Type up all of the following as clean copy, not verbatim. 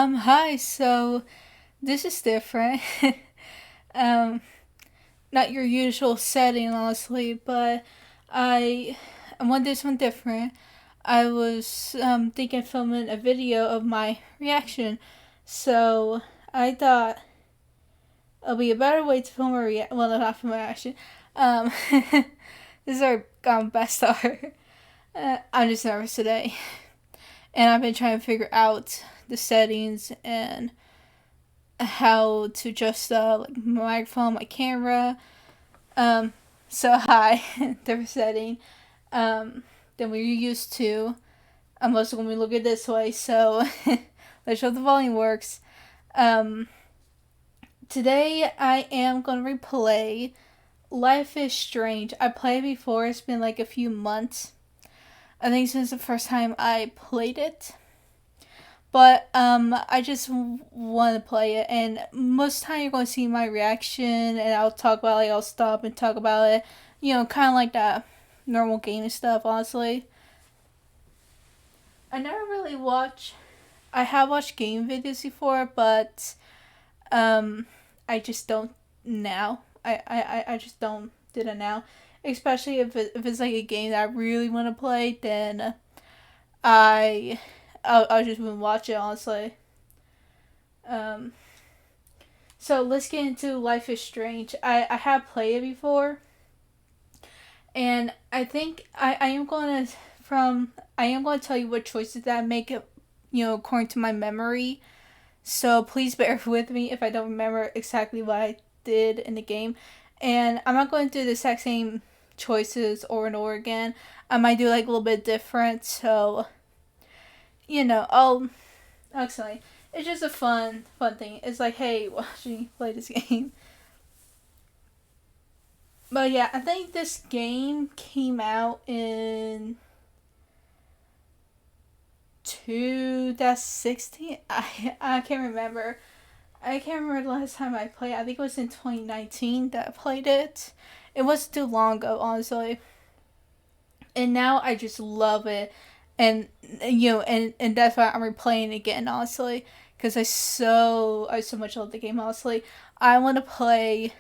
Hi, so this is different. um, Not your usual setting, honestly, but I want this one different. I was thinking of filming a video of my reaction, so I thought it'll be a better way to film a reaction. Well, not film a reaction. Um, this is our best start. I'm just nervous today, and I've been trying to figure out the settings and how to adjust like my microphone, my camera. Um, so high, different setting than we're used to. Unless when we look at this way, so let's show the volume works. Um, Today I am gonna replay Life is Strange. I played before. It's been like a few months. I think since the first time I played it. But I just want to play it, and most of the time you're going to see my reaction, and I'll talk about it. I'll stop and talk about it. Kind of like that normal gaming stuff. Honestly, I never really watch. I have watched game videos before, but um, I just don't now. I just don't do that now. Especially if it's like a game that I really want to play, then I I'll just watch it honestly. Um, So let's get into Life is Strange. I have played it before, and I think I am going to tell you what choices that I make it, according to my memory. So please bear with me if I don't remember exactly what I did in the game, and I'm not going to do the exact same choices over and over again. I might do like a little bit different. So I'll actually. It's just a fun thing. It's like, hey, watch me play this game. But yeah, I think this game came out in 2016. I can't remember. I can't remember the last time I played. I think it was in 2019 that I played it. It wasn't too long ago, honestly. And now I just love it. And and that's why I'm replaying it again, honestly, because I so much love the game, honestly. I want to play,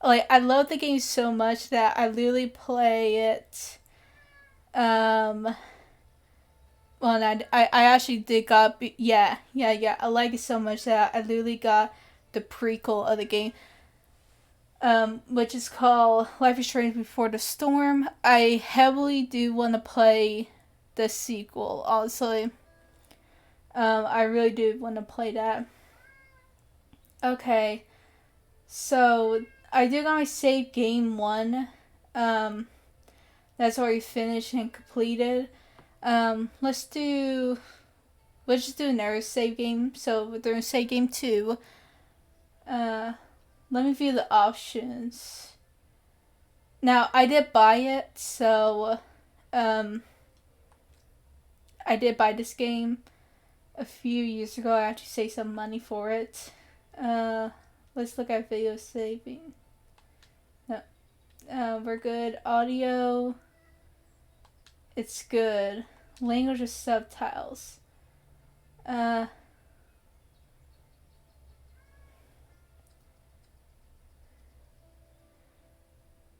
like, I love the game so much that I literally play it. Um, well, I actually did got, yeah. I like it so much that I literally got the prequel of the game, which is called Life is Strange Before the Storm. I heavily do want to play the sequel, honestly. I really do want to play that. Okay, so I did got my save game one. Um, that's already finished and completed. Let's do. Let's just do another save game. So we're doing save game two. Uh, Let me view the options. Now I did buy it, so I did buy this game a few years ago. I actually saved some money for it. Uh, let's look at video saving. No, we're good. Audio, it's good. Language of subtitles. Uh,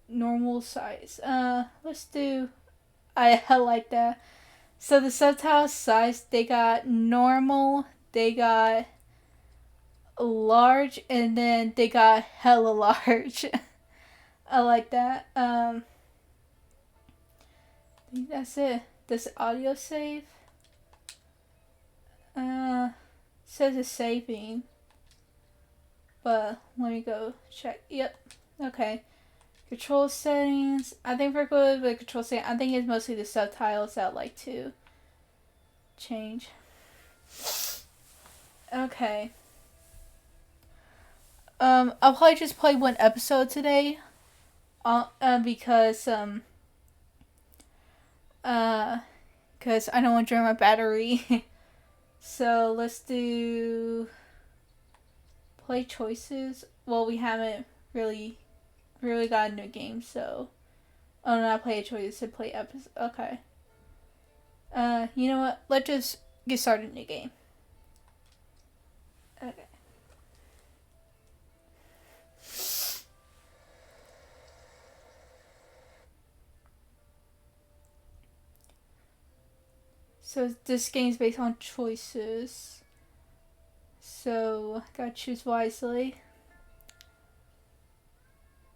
Normal size. Let's do. I like that. So the subtitle size, they got normal, they got large, and then they got hella large. I like that. I think that's it. Does audio save? Says it's saving, but let me go check. Yep. Okay. Control settings. I think we're good with control settings. I think it's mostly the subtitles that I like to change. Okay. I'll probably just play one episode today. Because because I don't want to drain my battery. So let's do play choices. Well, we haven't really got a new game, so not play a choice to play episode. Okay. You know what? Let's just get started in the game. Okay. So this game's based on choices. So gotta choose wisely.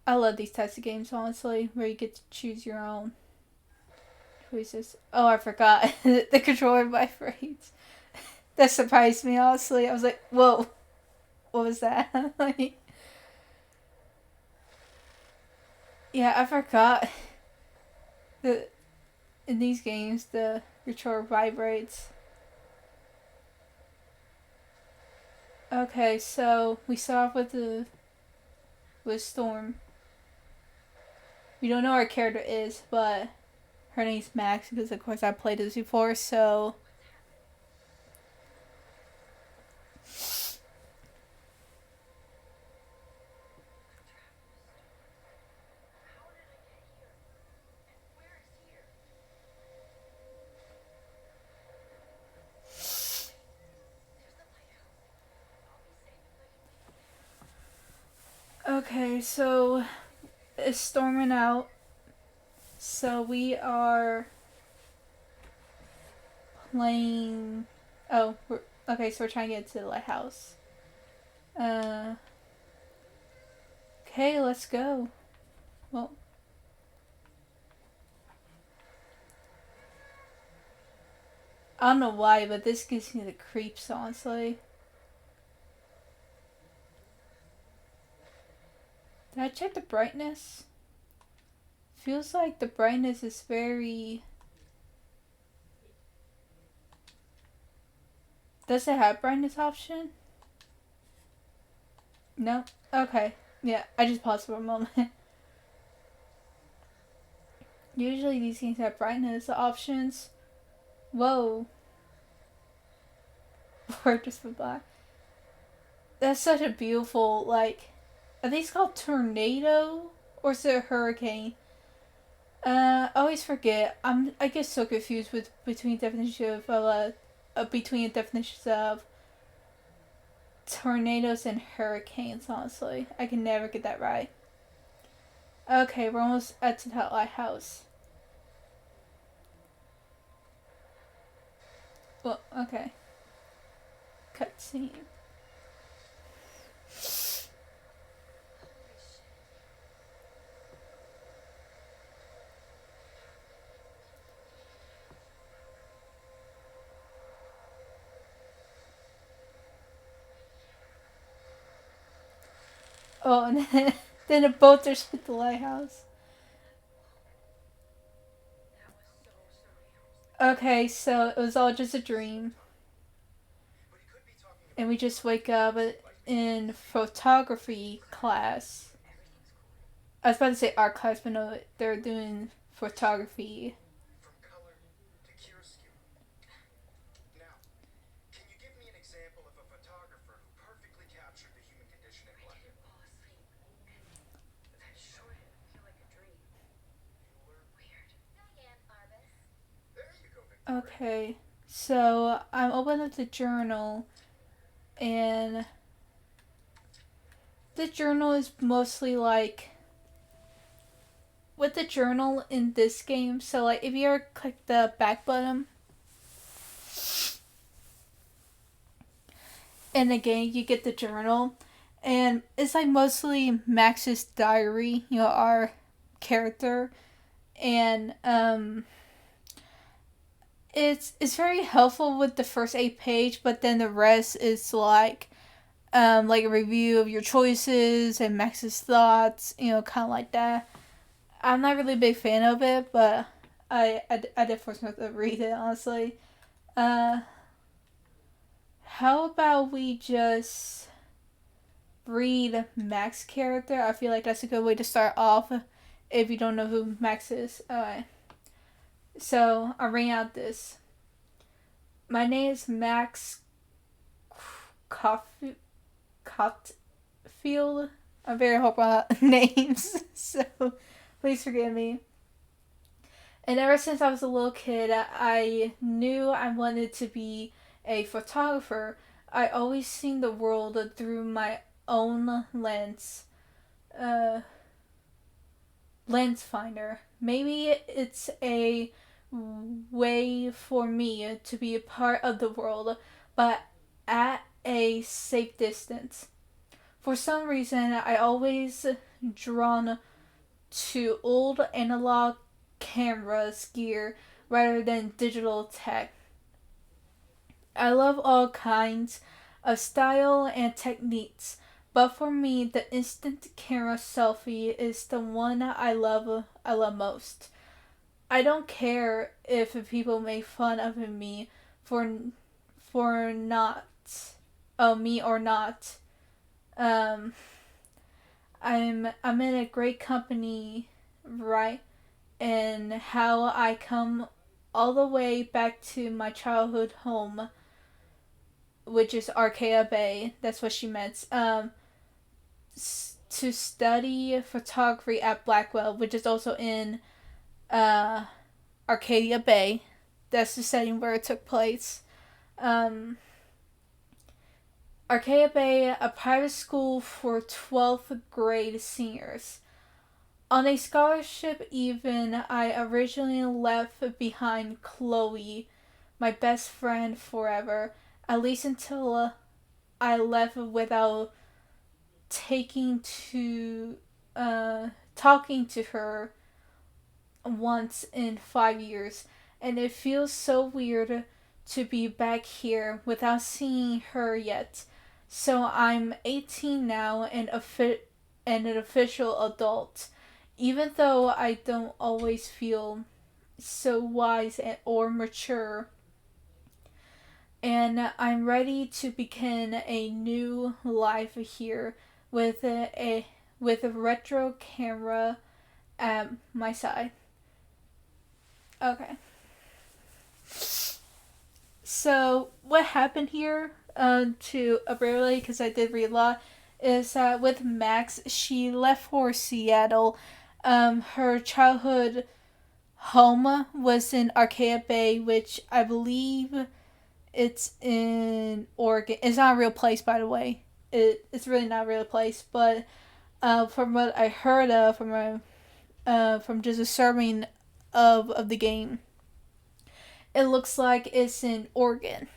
I love these types of games, honestly, where you get to choose your own choices. Oh, I forgot. The controller vibrates. That surprised me, honestly. I was like, whoa, what was that? Like, yeah, I forgot that in these games the controller vibrates. Okay, so we start off with Storm. We don't know what our character is, but her name's Max because of course I played this before, so okay, so it's storming out. So we are playing. Oh, okay. So we're trying to get to the lighthouse. Uh, okay, let's go. Well, I don't know why, but this gives me the creeps, honestly. Did I check the brightness? Feels like the brightness is very. Does it have brightness option? No? Okay. Yeah, I just paused for a moment. Usually these games have brightness options. Whoa. Or just for black. That's such a beautiful, like. Are these called tornado? Or is it a hurricane? I always forget. I get so confused with between definitions of between definitions of tornadoes and hurricanes. Honestly, I can never get that right. Okay, we're almost at the lighthouse. Well, okay. Cutscene. Oh, and then a boat just hit the lighthouse. Okay, so it was all just a dream. And we just wake up in photography class. I was about to say art class, but no, they're doing photography. Okay, so I'm opening up the journal, and the journal is mostly like with the journal in this game. So like if you ever click the back button in the game, you get the journal, and it's like mostly Max's diary. You know, our character, and it's very helpful with the first 8 page, but then the rest is like a review of your choices and Max's thoughts, you know, kind of like that. I'm not really a big fan of it, but I did force myself to read it, honestly. Uh, how about we just read Max's character? I feel like that's a good way to start off if you don't know who Max is. So I'll ring out this. My name is Max Coffee Cotfield. I'm very horrible at names, so please forgive me. And ever since I was a little kid, I knew I wanted to be a photographer. I always seen the world through my own uh, lens finder. Maybe it's a way for me to be a part of the world, but at a safe distance. For some reason, I always drawn to old analog cameras gear rather than digital tech. I love all kinds of style and techniques, but for me, the instant camera selfie is the one I love most. I don't care if people make fun of me for not me or not. Um, I'm in a great company, right? And how I come all the way back to my childhood home, which is Arcadia Bay. That's what she meant. To study photography at Blackwell, which is also in uh, Arcadia Bay. That's the setting where it took place. Um, Arcadia Bay, a private school for 12th grade seniors. On a scholarship, even, I originally left behind Chloe, my best friend forever, at least until I left without taking to talking to her once in 5 years, and it feels so weird to be back here without seeing her yet. So I'm 18 now and an official adult, even though I don't always feel so wise or mature. And I'm ready to begin a new life here with a retro camera at my side. Okay. So what happened here to Abrele, because I did read a lot, is that with Max, she left for Seattle. Her childhood home was in Arcadia Bay, which I believe it's in Oregon. It's not a real place, by the way. It's really not a real place, but from what I heard from just a serving of the game, it looks like it's in Oregon.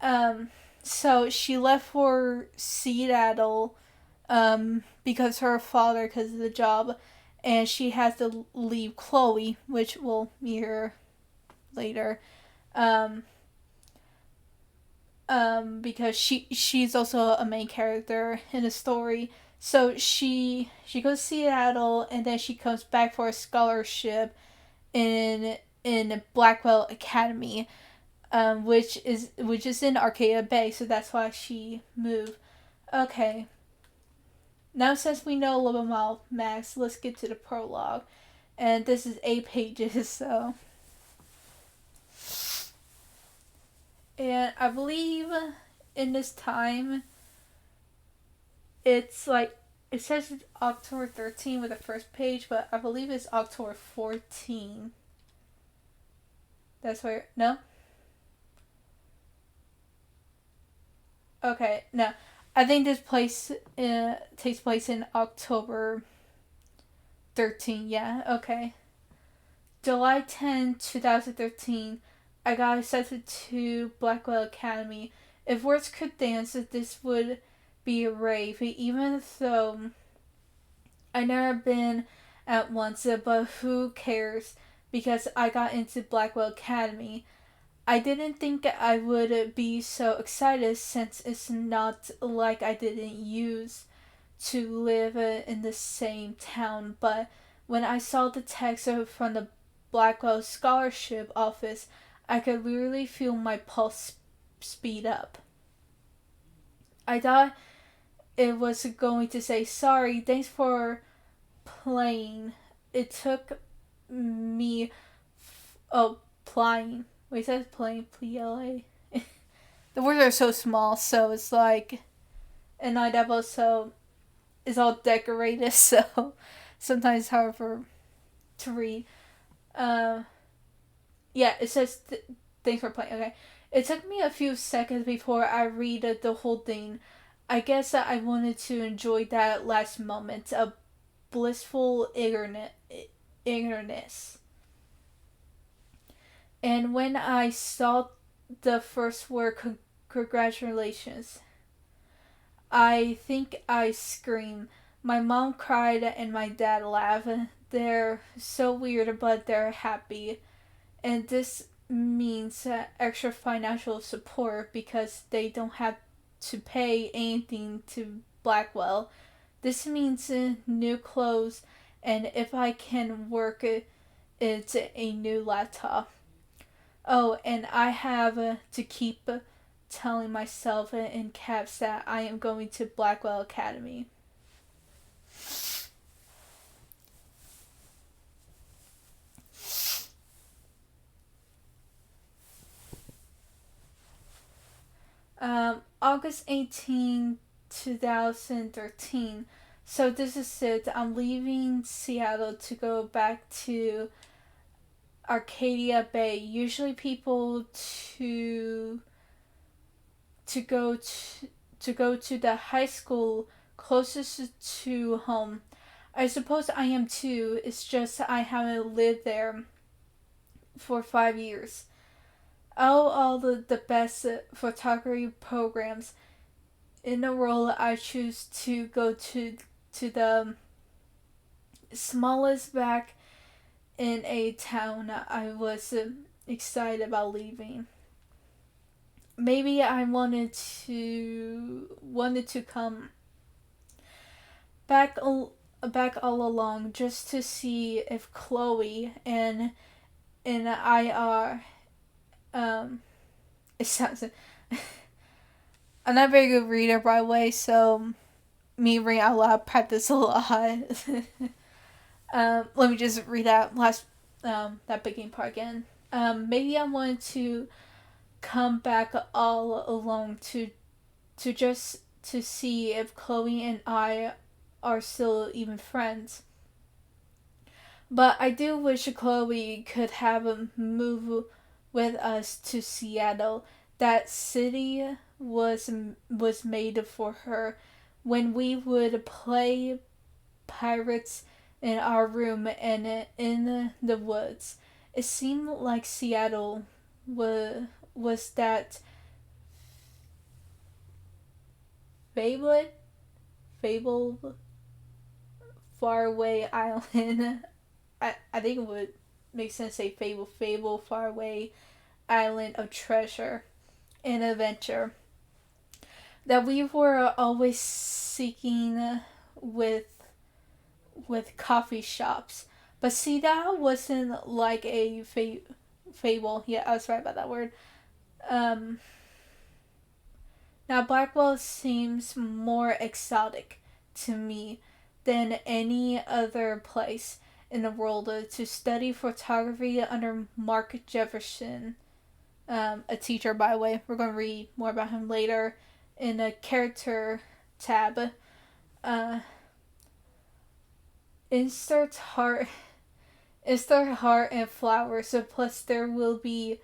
Um, so she left for Seattle because her father, because of the job, and she has to leave Chloe, which we'll meet her later. Um, because she's also a main character in the story. So she goes to Seattle and then she comes back for a scholarship in Blackwell Academy, which is in Arcadia Bay. So that's why she moved. Okay. Now since we know a little bit about Max, let's get to the prologue. And this is 8 pages, so. And I believe in this time, it's like, it says it's October 13 with the first page, but I believe it's October 14. That's where, no? Okay, no. I think this place takes place in October 13, yeah, okay. July 10, 2013, I got accepted to Blackwell Academy. If words could dance, this would be a rave, even though I never been at once, but who cares? Because I got into Blackwell Academy. I didn't think I would be so excited since it's not like I didn't use to live in the same town, but when I saw the text from the Blackwell Scholarship Office, I could literally feel my pulse speed up. I thought it was going to say, sorry, thanks for playing. It took me. Oh, playing. Wait, it says playing, PLA. The words are so small, so it's like. And I double, so it's all decorated, so sometimes it's hard to read. Yeah, it says thanks for playing. Okay, It took me a few seconds before I read the whole thing. I guess that I wanted to enjoy that last moment of blissful ignorance. And when I saw the first word, congratulations, I think I screamed. My mom cried and my dad laughed. They're so weird, but they're happy. And this means extra financial support because they don't have to pay anything to Blackwell. This means new clothes, and if I can work it, it's a new laptop. Oh, and I have to keep telling myself in caps that I am going to Blackwell Academy. August 18, 2013. So this is it. I'm leaving Seattle to go back to Arcadia Bay. Usually people to go to go to the high school closest to home. I suppose I am too. It's just I haven't lived there for 5 years. All the best photography programs in the world, I choose to go to the smallest back in a town I was excited about leaving. Maybe I wanted to come back back all along just to see if Chloe and I are it sounds I'm not a very good reader by the way, so me reading out loud practice a lot. Let me just read that beginning part again. Maybe I wanted to come back all alone to just to see if Chloe and I are still even friends. But I do wish Chloe could have moved with us to Seattle. That city was made for her. When we would play pirates in our room and in the woods, it seemed like Seattle was that fabled fabled faraway island. I think it would make sense to say fable faraway island of treasure and adventure that we were always seeking with coffee shops. But see, that wasn't like a fable. Yeah, I was right about that word. Um, Now Blackwell seems more exotic to me than any other place in the world to study photography under Mark Jefferson, a teacher, by the way. We're going to read more about him later in the character tab. Uh, insert heart, insert heart and flowers. So plus there will be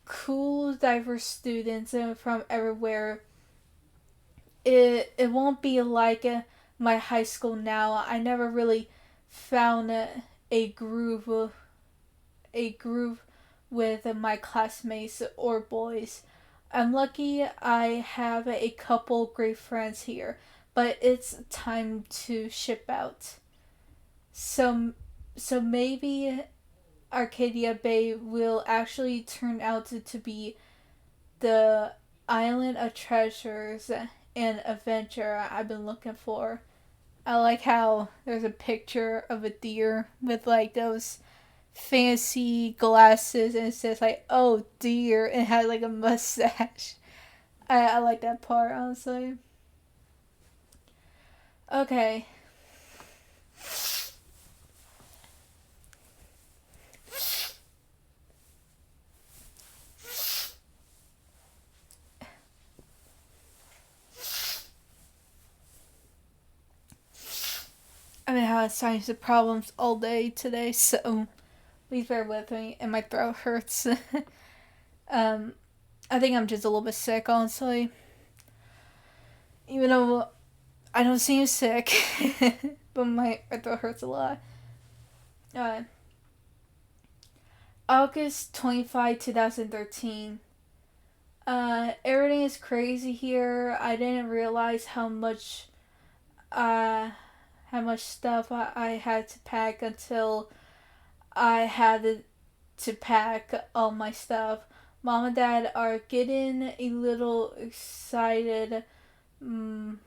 cool, diverse students from everywhere. It won't be like my high school now. I never really found a groove a groove with my classmates or boys. I'm lucky I have a couple great friends here, but it's time to ship out. So so maybe Arcadia Bay will actually turn out to be the island of treasures and adventure I've been looking for. I like how there's a picture of a deer with like those fancy glasses and it says like, oh deer, and it has like a mustache. I like that part, honestly. Okay. I've been having sinus problems all day today, so please bear with me, and my throat hurts. um, I think I'm just a little bit sick, honestly. Even though I don't seem sick, but my throat hurts a lot. Uh, August 25, 2013. Everything is crazy here. I didn't realize uh, how much stuff I had to pack until I had to pack all my stuff. Mom and dad are getting a little excited. Mm,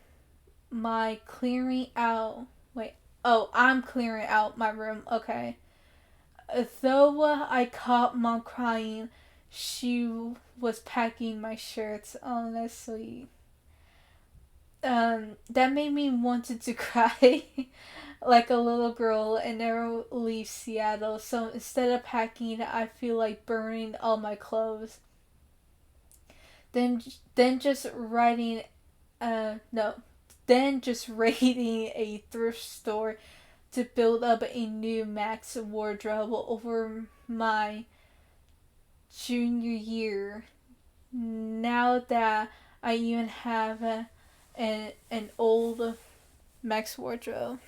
my clearing out. Wait. Oh, I'm clearing out my room. Okay. Though I caught mom crying, she was packing my shirts. Honestly, that made me wanted to cry like a little girl and never leave Seattle. So instead of packing, I feel like burning all my clothes. Then, then just writing. No. Then just raiding a thrift store to build up a new max wardrobe over my junior year. Now that I even have an old max wardrobe.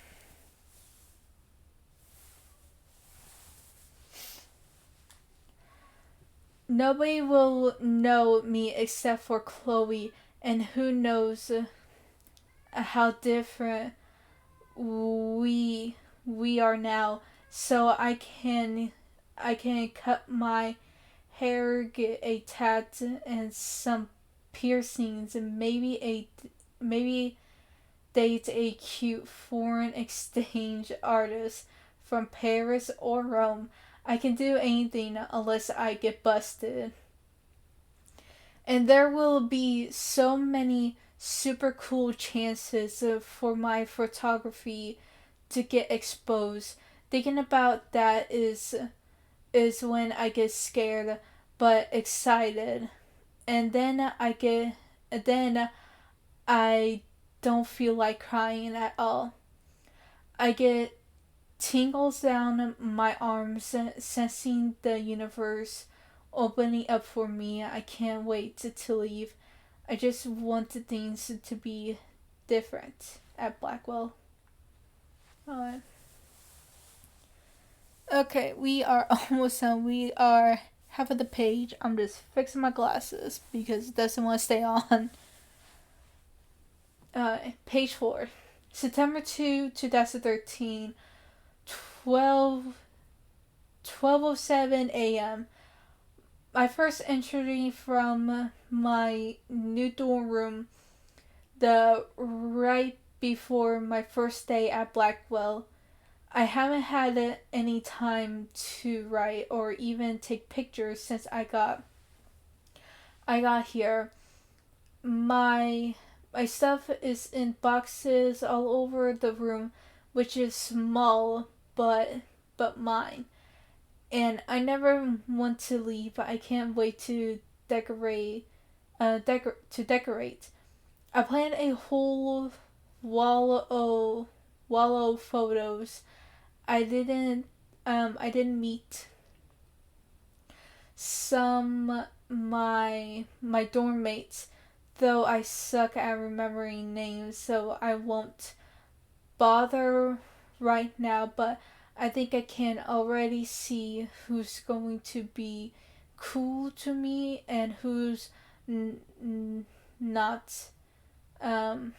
Nobody will know me except for Chloe, and who knows how different we we are now. So I can cut my hair, get a tat, and some piercings, and maybe date a cute foreign exchange artist from Paris or Rome. I can do anything unless I get busted. And there will be so many super cool chances for my photography to get exposed. Thinking about that is when I get scared but excited. And then I don't feel like crying at all. I get tingles down my arms, sensing the universe opening up for me. I can't wait to leave. I just wanted things to be different at Blackwell. Alright. Okay, we are almost done. We are half of the page. I'm just fixing my glasses because it doesn't want to stay on. Page 4. September 2, 2013, 12:07 a.m. My first entry from my new dorm room, the right before my first day at Blackwell. I haven't had any time to write or even take pictures since I got here. My my stuff is in boxes all over the room, which is small but mine. And I never want to leave. I can't wait to decorate. To decorate. I planned a whole wall of photos. I didn't meet some my dorm mates, though I suck at remembering names, so I won't bother right now, but I think I can already see who's going to be cool to me and who's not um,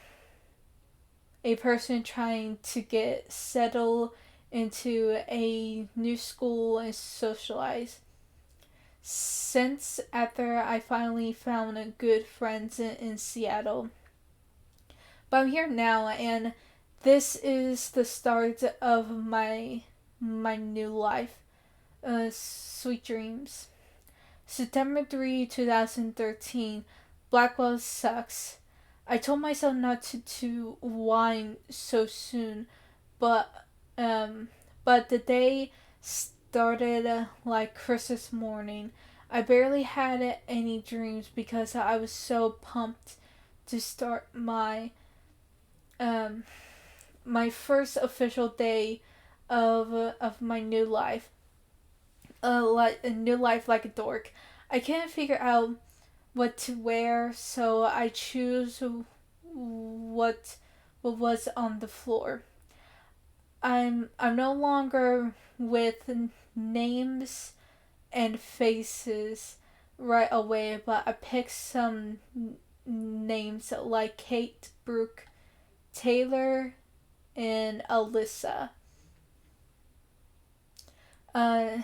a person trying to get settled into a new school and socialize. Since after I finally found good friends in Seattle. But I'm here now, and this is the start of my new life. Sweet dreams. September 3, 2013. Blackwell sucks. I told myself not to whine so soon, but um, but the day started like Christmas morning. I barely had any dreams because I was so pumped to start um my first official day of my new life. Like a new life like a dork. I can't figure out what to wear, so I choose what was on the floor. I'm no longer with names and faces right away, but I picked some names like Kate, Brooke, Taylor, and Alyssa. Uh,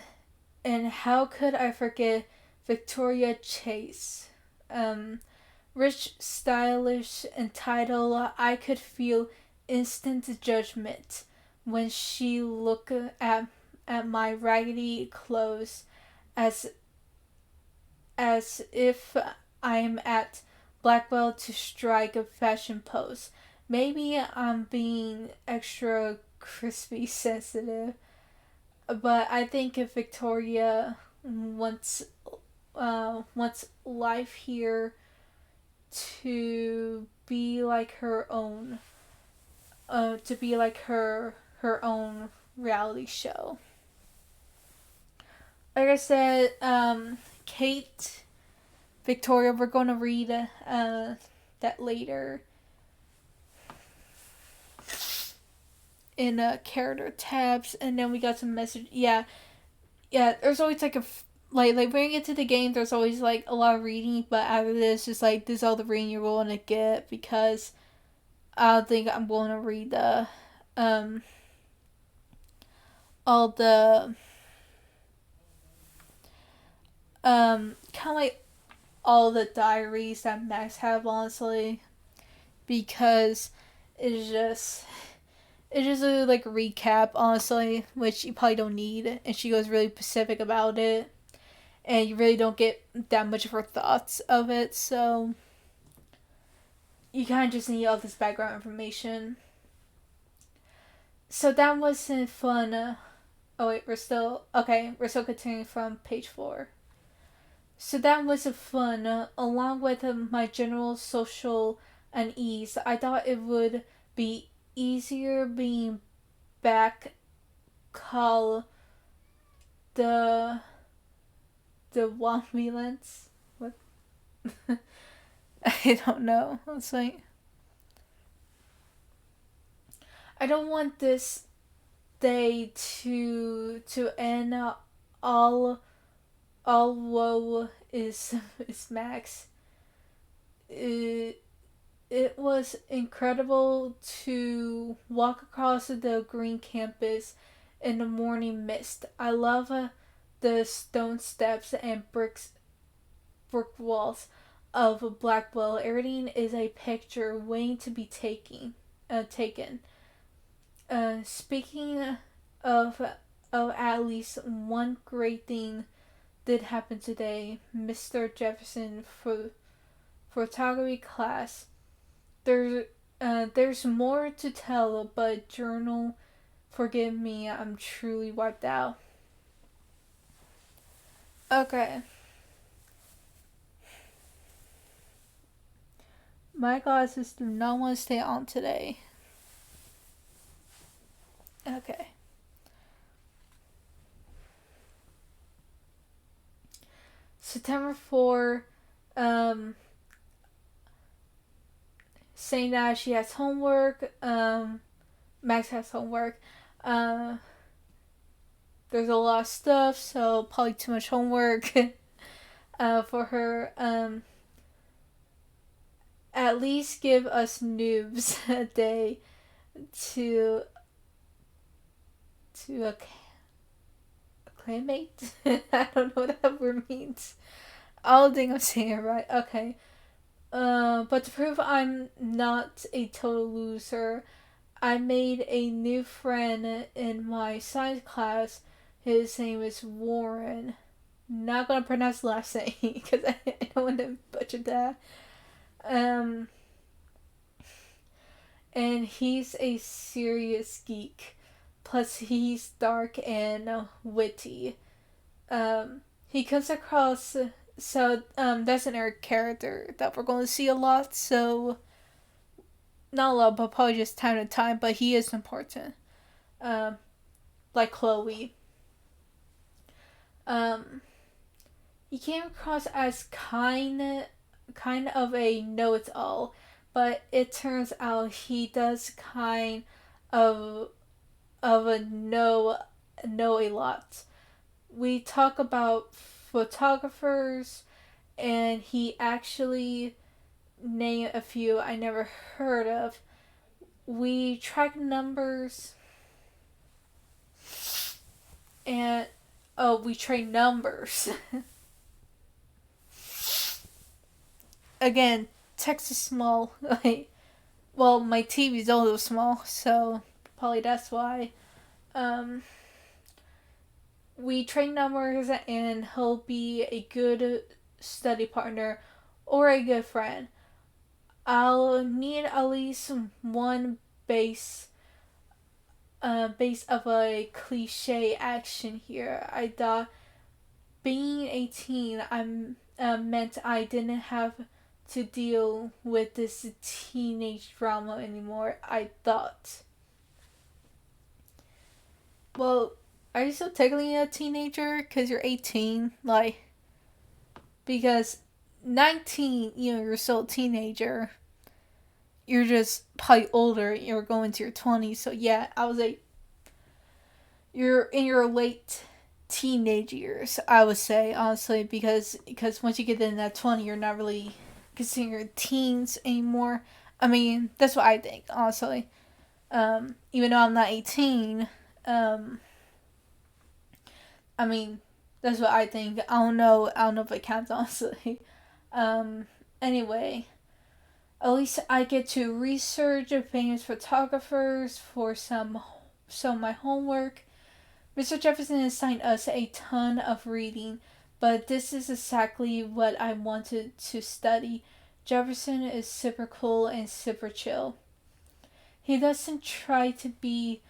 and how could I forget Victoria Chase? Um, Rich, stylish, entitled, I could feel instant judgment when she looked at my raggedy clothes as as if I'm at Blackwell to strike a fashion pose. Maybe I'm being extra crispy sensitive, but I think if Victoria wants life here to be like her own, to be like her own reality show. Like I said, Kate, Victoria, we're gonna read that later in character tabs, and then we got some message. Yeah, yeah. There's always like like when you get to the game, there's always like a lot of reading, but after this, just like this is all the reading you're willing to get because I don't think I'm going to read the um all the kind of like all the diaries that Max have, honestly, because it's just it's just a like recap, honestly, which you probably don't need, and she goes really specific about it, and you really don't get that much of her thoughts of it, so you kind of just need all this background information. So that wasn't fun. Oh wait, we're still okay. We're still continuing from page 4. So that was fun. Along with my general social unease, I thought it would be easier being back. Call the Wambulance. What? I don't know. It's like I don't want this day to end. All all woe is Max. It, it was incredible to walk across the green campus in the morning mist. I love the stone steps and brick walls of Blackwell. Everything is a picture waiting to be taken. Speaking of at least one great thing did happen today, Mr. Jefferson for photography class. There's more to tell, but journal, forgive me, I'm truly wiped out. Okay. My glasses do not want to stay on today. Okay. September 4, saying that she has homework. Max has homework. Uh, there's a lot of stuff, so probably too much homework for her. At least give us noobs a day to acclimate. I don't know what that word means. I don't think I'm saying it right. Okay. But to prove I'm not a total loser, I made a new friend in my science class. His name is Warren. Not gonna pronounce the last name because I don't want to butcher that. Um, and he's a serious geek. Plus, he's dark and witty. He comes across that's an Eric character that we're going to see a lot. So not a lot, but probably just time to time. But he is important. Um, like Chloe. Um, he came across as kind kind of a know-it-all, but it turns out he does kind of a know a lot. We talk about photographers, and he actually named a few I never heard of. We track numbers, and we trade numbers. Again, text is small. Like, well, my TV is also small, so probably that's why. Um, we trade numbers, and he'll be a good study partner or a good friend. I'll need at least one base of a cliche action here. I thought being 18, I'm meant I didn't have to deal with this teenage drama anymore. I thought. Well, are you still technically a teenager? Because you're 18? Like, because 19, you're still a teenager. You're just probably older. You're going to your 20s. So, yeah, I was like, you're in your late teenage years, I would say, honestly, because once you get in that 20, you're not really considered teens anymore. I mean, that's what I think, honestly. Even though I'm not 18, um, I mean, that's what I think. I don't know if it counts, honestly. Um, anyway, at least I get to research famous photographers for some of my homework. Mr. Jefferson assigned us a ton of reading, but this is exactly what I wanted to study. Jefferson is super cool and super chill. He doesn't try to be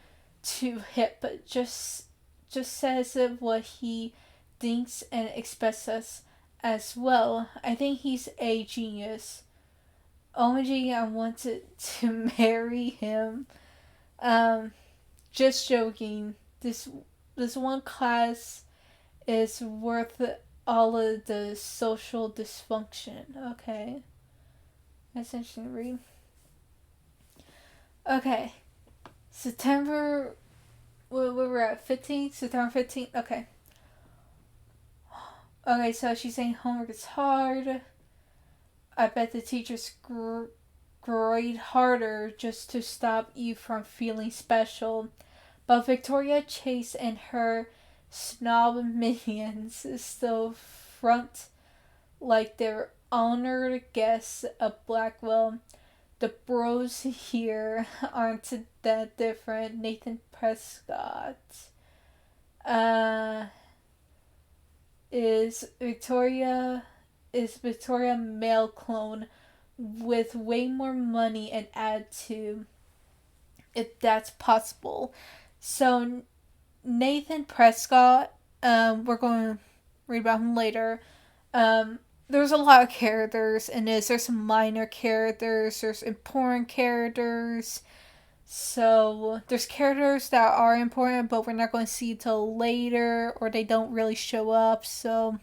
too hip, but just says what he thinks and expects us as well. I think he's a genius. OMG, I wanted to marry him. Um, just joking. This one class is worth all of the social dysfunction. Okay. That's interesting to read. Okay. September. We're at 15th? September 15th? Okay. Okay, so she's saying homework is hard. I bet the teachers grade harder just to stop you from feeling special. But Victoria Chase and her snob minions still front like they're honored guests of Blackwell. The bros here aren't that different. Nathan Prescott uh, is Victoria male clone with way more money and attitude, if that's possible. So Nathan Prescott, we're going to read about him later. There's a lot of characters in this. There's some minor characters. There's important characters. So there's characters that are important, but we're not going to see till later, or they don't really show up. So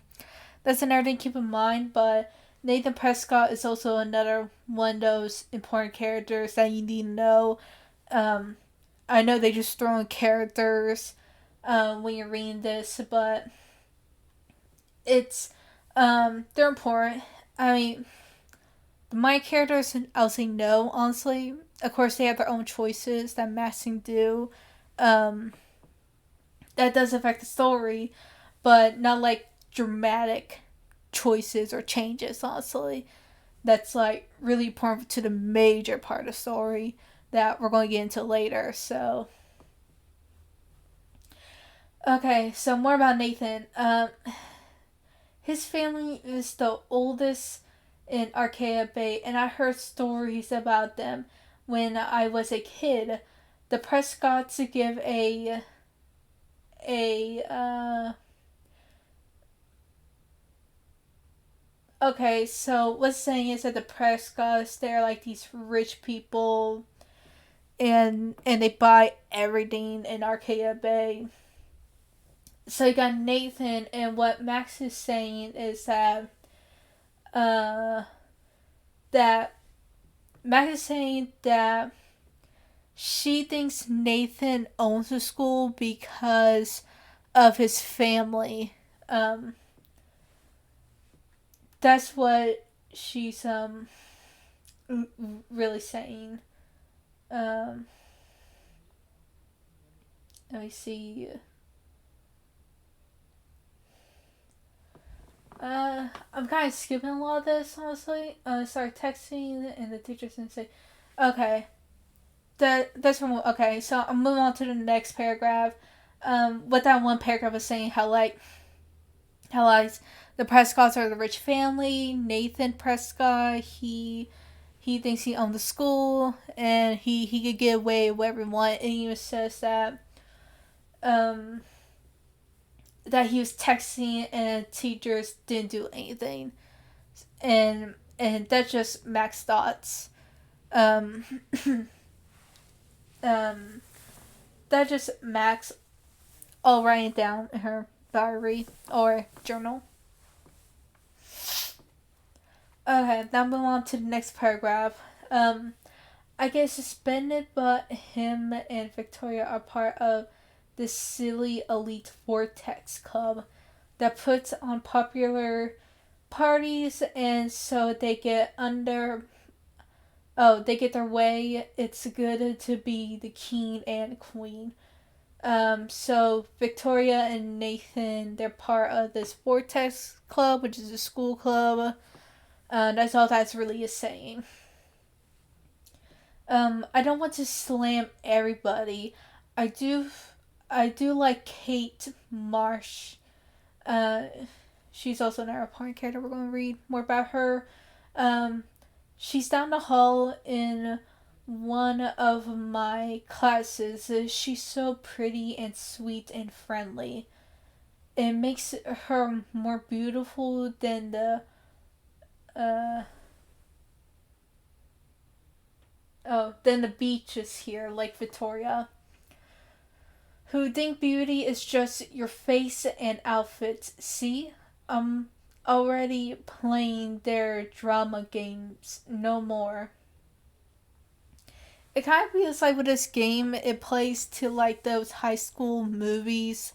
that's another thing to keep in mind. But Nathan Prescott is also another one of those important characters that you need to know. Um, I know they just throw in characters when you're reading this, but it's they're important. I mean, my characters, I'll say no, honestly. Of course, they have their own choices that masking do. Um, that does affect the story, but not like dramatic choices or changes, honestly. That's like really important to the major part of the story that we're going to get into later. So, okay, so more about Nathan. His family is the oldest in Archaea Bay, and I heard stories about them when I was a kid. The Prescotts give a okay, so what's saying is that the Prescotts, they're like these rich people, and they buy everything in Archaea Bay. So you got Nathan, and what Max is saying is that that Max is saying that she thinks Nathan owns the school because of his family. Um, that's what she's really saying. Um, let me see. I'm kind of skipping a lot of this, honestly. Start texting, and the teacher's gonna say, "Okay, that's from okay." So I'm moving on to the next paragraph. What that one paragraph was saying, how like the Prescotts are the rich family. Nathan Prescott, he thinks he owns the school, and he could get away with whatever he wants. And he even says um that he was texting and teachers didn't do anything, and that's just Mac's thoughts. Um, um, that just Max all writing down in her diary or journal. Okay, now move on to the next paragraph. I get suspended, but him and Victoria are part of this silly elite vortex club that puts on popular parties, and so they get under. Oh, they get their way. It's good to be the king and queen. So Victoria and Nathan, they're part of this Vortex Club, which is a school club. That's all that's really is saying. I don't want to slam everybody. I do, I do like Kate Marsh. Uh, she's also an important character. We're going to read more about her. Um, she's down the hall in one of my classes. She's so pretty and sweet and friendly. It makes her more beautiful than uh the beaches here, like Victoria, who think beauty is just your face and outfits. See, I'm already playing their drama games. No more. It kind of feels like with this game, it plays to like those high school movies,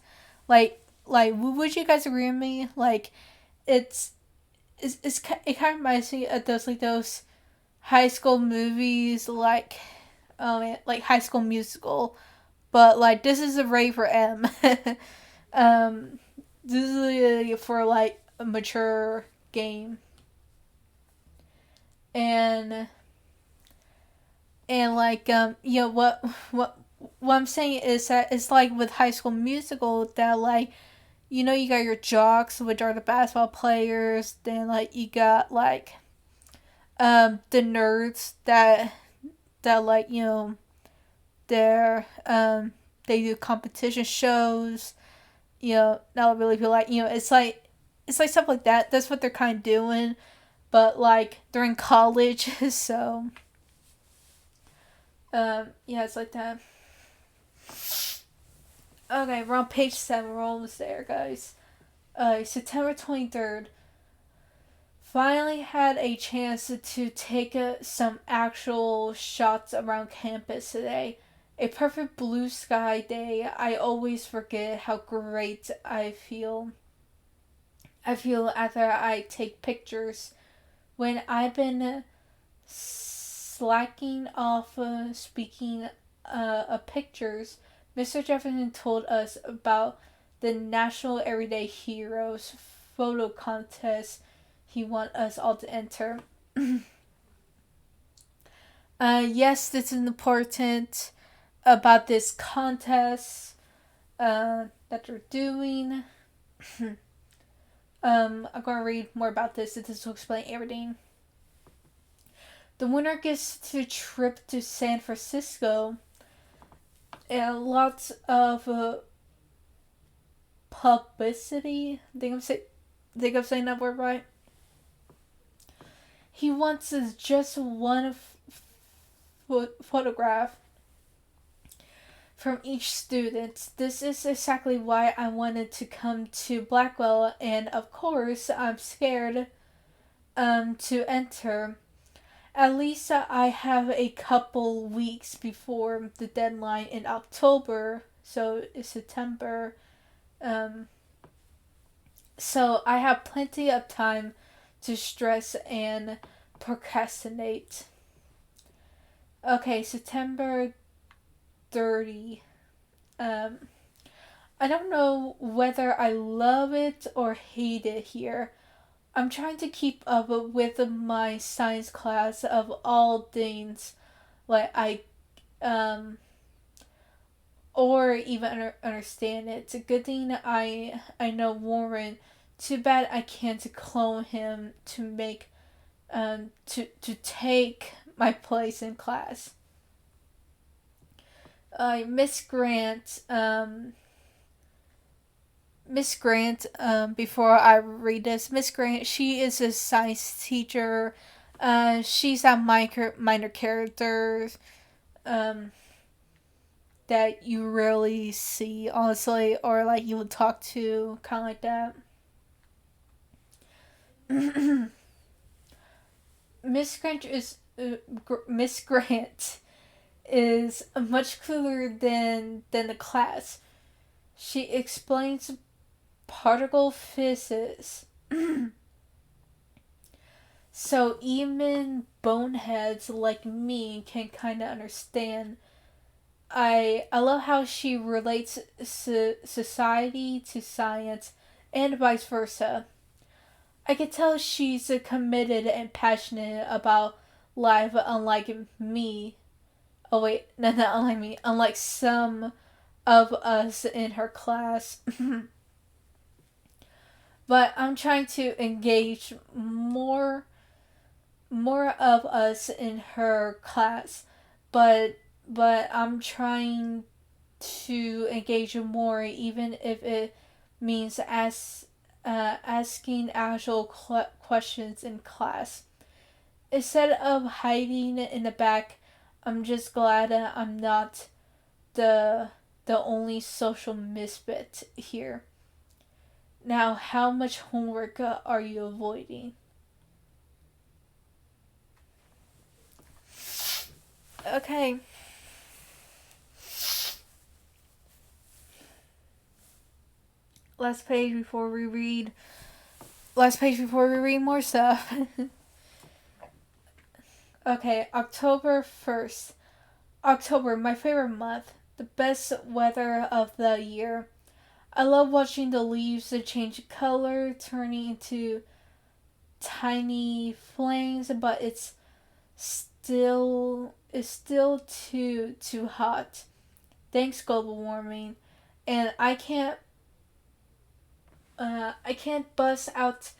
like would you guys agree with me? Like, it's it kind of reminds me of those high school movies like High School Musical, but like this is a Ray for M. This is for like a mature game, and like what I'm saying is that it's like with High School Musical that like you got your jocks, which are the basketball players, then like you got like the nerds that like they're they do competition shows, not really feel like it's like stuff like that. That's what they're kind of doing, but like they're in college. So yeah, it's like that. Okay, we're on page 7. We're almost there, guys. September 23rd. Finally had a chance to take some actual shots around campus today. A perfect blue sky day. I always forget how great I feel. I feel after I take pictures. When I've been slacking off speaking of pictures, Mr. Jefferson told us about the National Everyday Heroes photo contest he wants us all to enter. Yes, this is important about this contest that they're doing. I'm going to read more about this. This will explain everything. The winner gets to trip to San Francisco and lots of publicity. Think I'm saying that word right. He wants just one photograph from each student. This is exactly why I wanted to come to Blackwell, and of course I'm scared to enter. At least I have a couple weeks before the deadline in October, so it's September. Um, so I have plenty of time to stress and procrastinate. Okay, September 30. Um, I don't know whether I love it or hate it here. I'm trying to keep up with my science class of all things. Like or even understand it. It's a good thing I know Warren. Too bad I can't clone him to make to take my place in class. Miss Grant. Miss Grant. Before I read this, Miss Grant. She is a science teacher. She's a minor character. Um, that you rarely see, honestly, or like you would talk to, kind of like that. Miss Grant is Miss Grant is much cooler than the class. She explains particle physics, so even boneheads like me can kind of understand. I love how she relates society to science and vice versa. I can tell she's committed and passionate about life, unlike me. Oh wait, no, not unlike me. Unlike some of us in her class. But I'm trying to engage more of us in her class, but I'm trying to engage more, even if it means asking actual questions in class. Instead of hiding in the back, I'm just glad that I'm not the only social misfit here. Now, how much homework are you avoiding? Okay. Last page before we read. Last page before we read more stuff. Okay, October 1st. October, my favorite month. The best weather of the year. I love watching the leaves change color, turning into tiny flames, but it's still too hot. Thanks global warming, and I can't bust out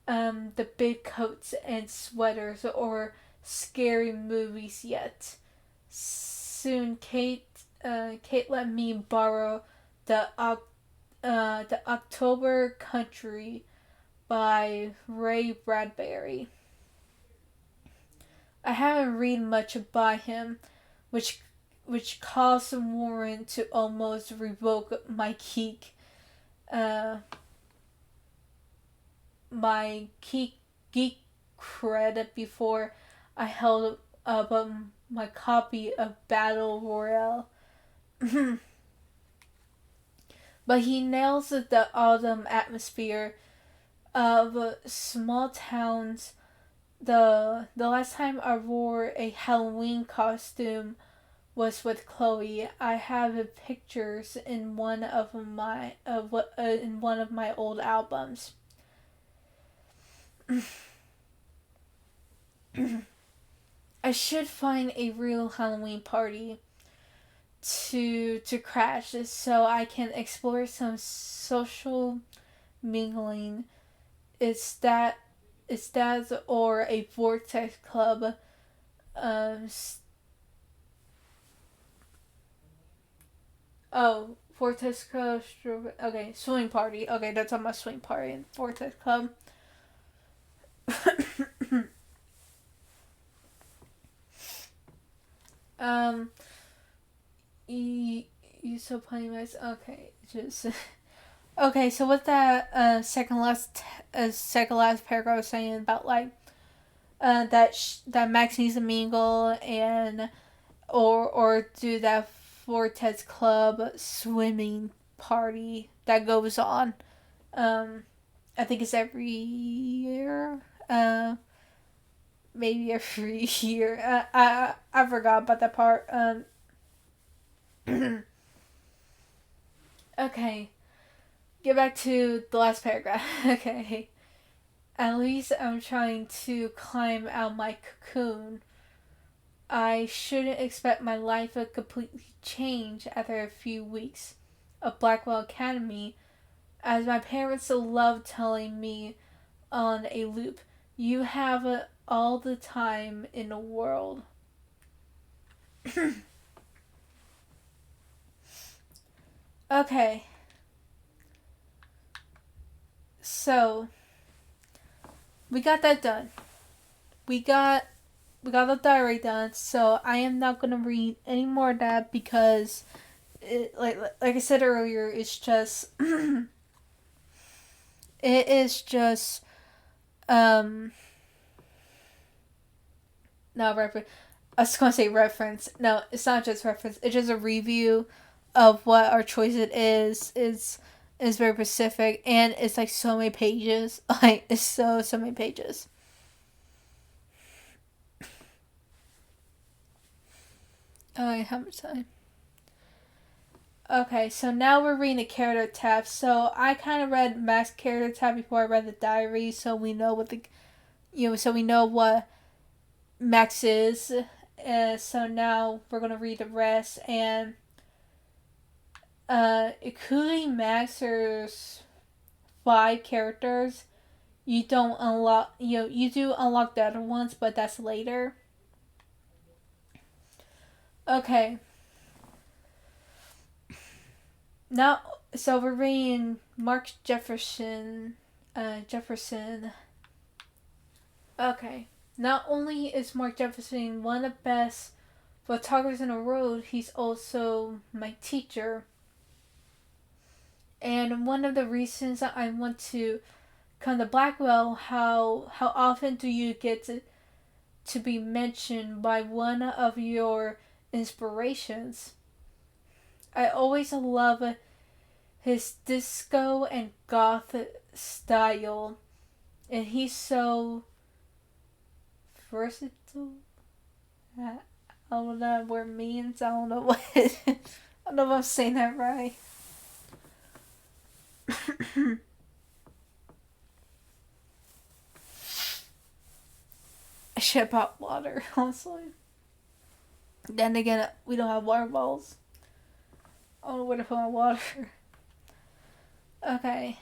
the big coats and sweaters or scary movies yet. Soon, Kate let me borrow the October Country by Ray Bradbury. I haven't read much by him, which caused Warren to almost revoke uh, my geek credit before I held up my copy of Battle Royale. But he nails the autumn atmosphere of small towns. The last time I wore a Halloween costume was with Chloe. I have pictures in one of my in one of my old albums. I should find a real Halloween party to crash so I can explore some social mingling. It's that or a vortex club. Um, oh, vortex club. Okay, swing party. Okay, that's on my swing party. Vortex club. um, you so plenty nice. Okay, just okay. So what that second last paragraph was saying about like that Max needs a mingle and or do that Vortex Club swimming party that goes on. Um, I think it's every year. Maybe every year. I forgot about that part. Okay, get back to the last paragraph. Okay. At least I'm trying to climb out my cocoon. I shouldn't expect my life to completely change after a few weeks of Blackwell Academy, as my parents love telling me on a loop. You have all the time in the world. Okay, so we got that done. We got we got the diary done. So I am not gonna read any more of that because, like I said earlier, it's just it is just um no reference. I was gonna say reference. No, it's not just reference. It's just a review of what our choice it is very specific and it's like so many pages. Like it's so many pages. How much time? Okay, so now we're reading the character tab. So I kind of read Max character tab before I read the diary, so we know what so we know what Max is. So now we're gonna read the rest, and including Max, there's 5 characters. You don't unlock, you do unlock the other ones, but that's later. Okay, now so we're reading Mark Jefferson. Jefferson. Okay. Not only is Mark Jefferson one of the best photographers in the world, he's also my teacher. And one of the reasons that I want to come to Blackwell, how often do you get to be mentioned by one of your inspirations? I always love his disco and goth style, and he's so versatile. I don't know what it means. I don't know what. I don't know if I'm saying that right. I should have bought water, honestly. Then again, we don't have water bottles. I don't know where to put my water. Okay.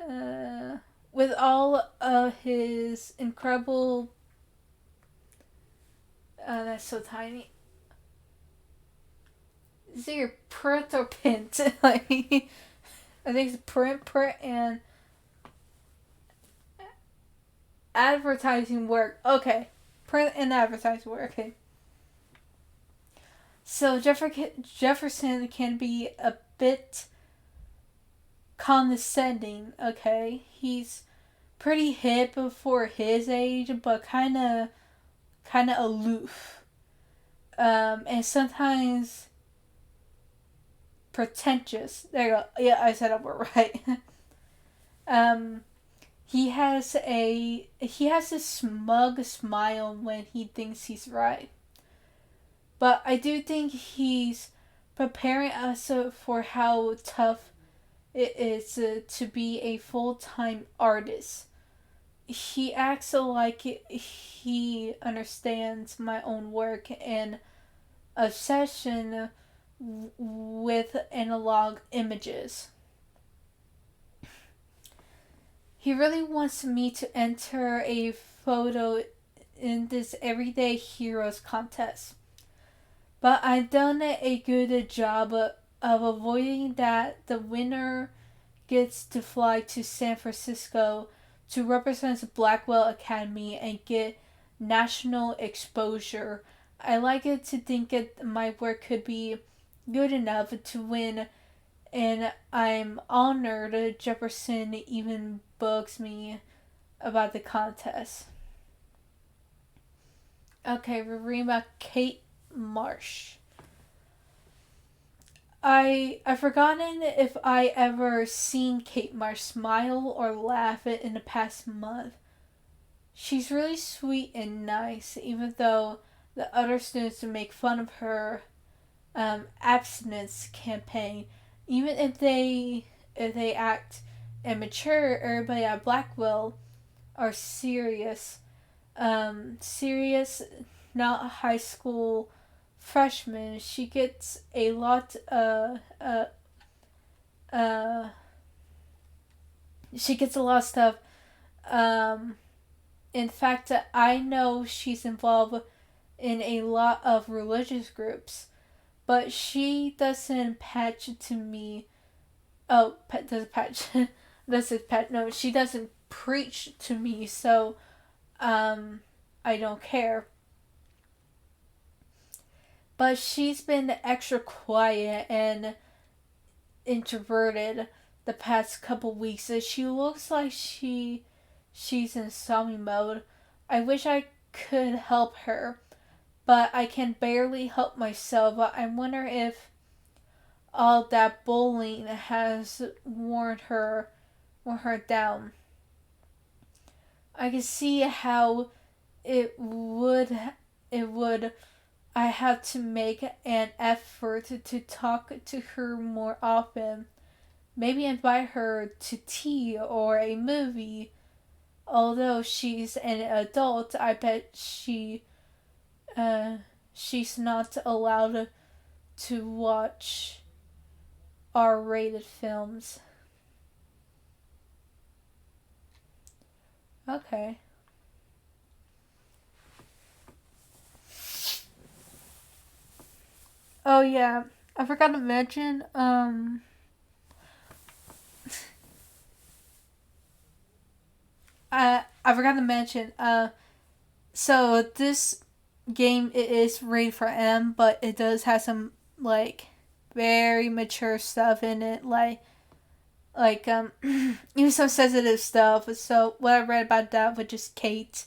Uh, with all of his incredible. That's so tiny. Is it your print or pint? Like, I think it's print, and advertising work. Okay. Print and advertising work. Okay. So Jefferson can be a bit condescending, okay? He's pretty hip for his age, but kind of aloof. And sometimes pretentious. There you go. Yeah, I said it right. um, he has a smug smile when he thinks he's right. But I do think he's preparing us for how tough it is to be a full time artist. He acts like he understands my own work and obsession with analog images. He really wants me to enter a photo in this Everyday Heroes contest. But I've done a good job of avoiding that the winner gets to fly to San Francisco to represent Blackwell Academy and get national exposure. I like it to think my work could be good enough to win, and I'm honored Jefferson even bugs me about the contest. Okay, we're reading about Kate Marsh. I've forgotten if I ever seen Kate Marsh smile or laugh in the past month. She's really sweet and nice, even though the other students make fun of her abstinence campaign. Even if they act immature, everybody at Blackwell are serious. Serious, not high school freshman. She gets a lot. Uh, she gets a lot of stuff. Um, in fact, I know she's involved in a lot of religious groups, but she doesn't patch to me. Oh, doesn't patch. doesn't patch. No, she doesn't preach to me. So, I don't care. But she's been extra quiet and introverted the past couple weeks. She looks like she's in zombie mode. I wish I could help her, but I can barely help myself. I wonder if all that bullying has worn her down. I can see how it would it would I have to make an effort to talk to her more often. Maybe invite her to tea or a movie. Although she's an adult, I bet uh, she's not allowed to watch R-rated films. Okay. Oh yeah, I forgot to mention. I forgot to mention. So this game it is rated for M, but it does have some like very mature stuff in it, like even some sensitive stuff. So what I read about that, which is Kate,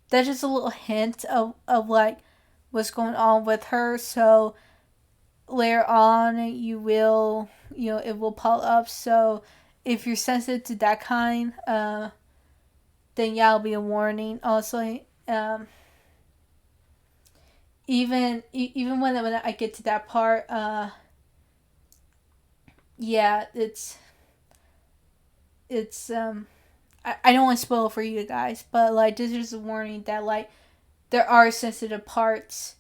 that's just a little hint of like what's going on with her. So later on, it will pop up. So if you're sensitive to that kind, then yeah, it'll be a warning. Also, even when I get to that part, yeah, it's. I don't want to spoil it for you guys, but like this is a warning that like there are sensitive parts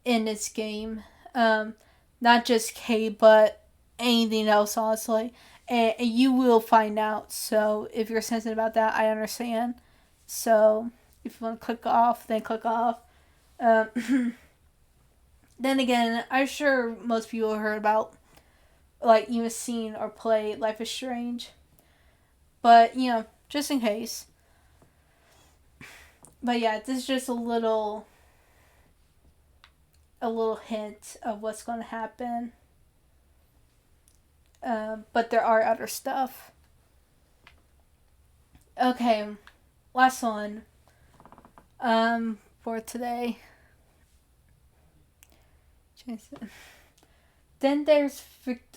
in this game. Um, Not just K, but anything else, honestly. And you will find out. So if you're sensitive about that, I understand. So if you want to click off, then click off. Um, then again, I'm sure most people heard about, like, even seen or played Life is Strange. But, just in case. But yeah, this is just a little hint of what's going to happen. But there are other stuff. Okay, last one. For today. Then there's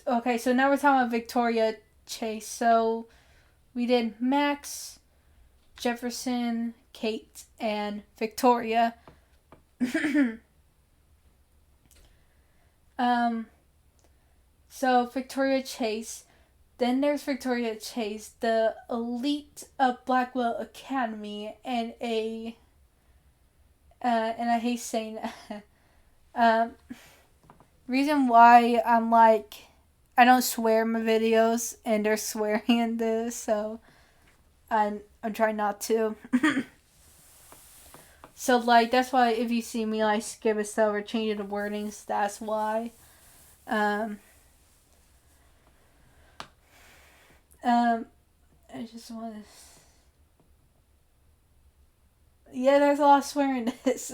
okay. So now we're talking about Victoria Chase. So we did Max, Jefferson, Kate, and Victoria. um. So Victoria Chase. Then there's Victoria Chase, the elite of Blackwell Academy, and I hate saying um, reason why I'm like I don't swear in my videos and they're swearing in this, so I'm trying not to. So like that's why if you see me like skip a stuff or change the wordings, that's why. Um, um, I just want to. Yeah, there's a lot of swearing in this.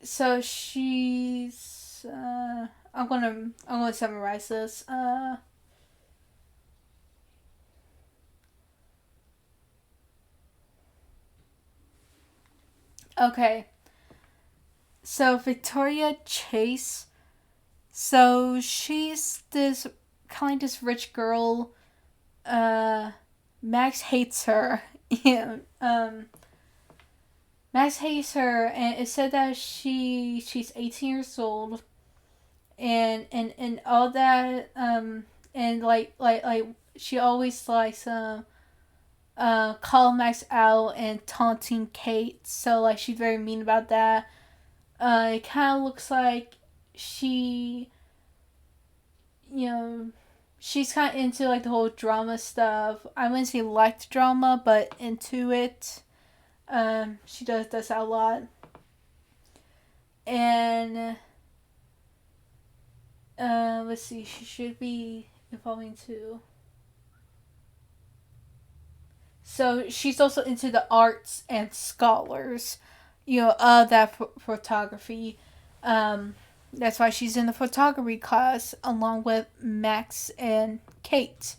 So she's this. I'm gonna summarize this. Okay. So Victoria Chase. So she's this kind of this rich girl. Uh, Max hates her. Yeah. Max hates her, and it said that she's 18 years old, and all that. And like she always likes call Max out and taunting Kate. So like she's very mean about that. It kind of looks like she, you know, she's kind of into like the whole drama stuff. I wouldn't say liked drama, but into it. She does that a lot, and let's see, she should be evolving too. So she's also into the arts and scholars, of that photography. Um, that's why she's in the photography class along with Max and Kate.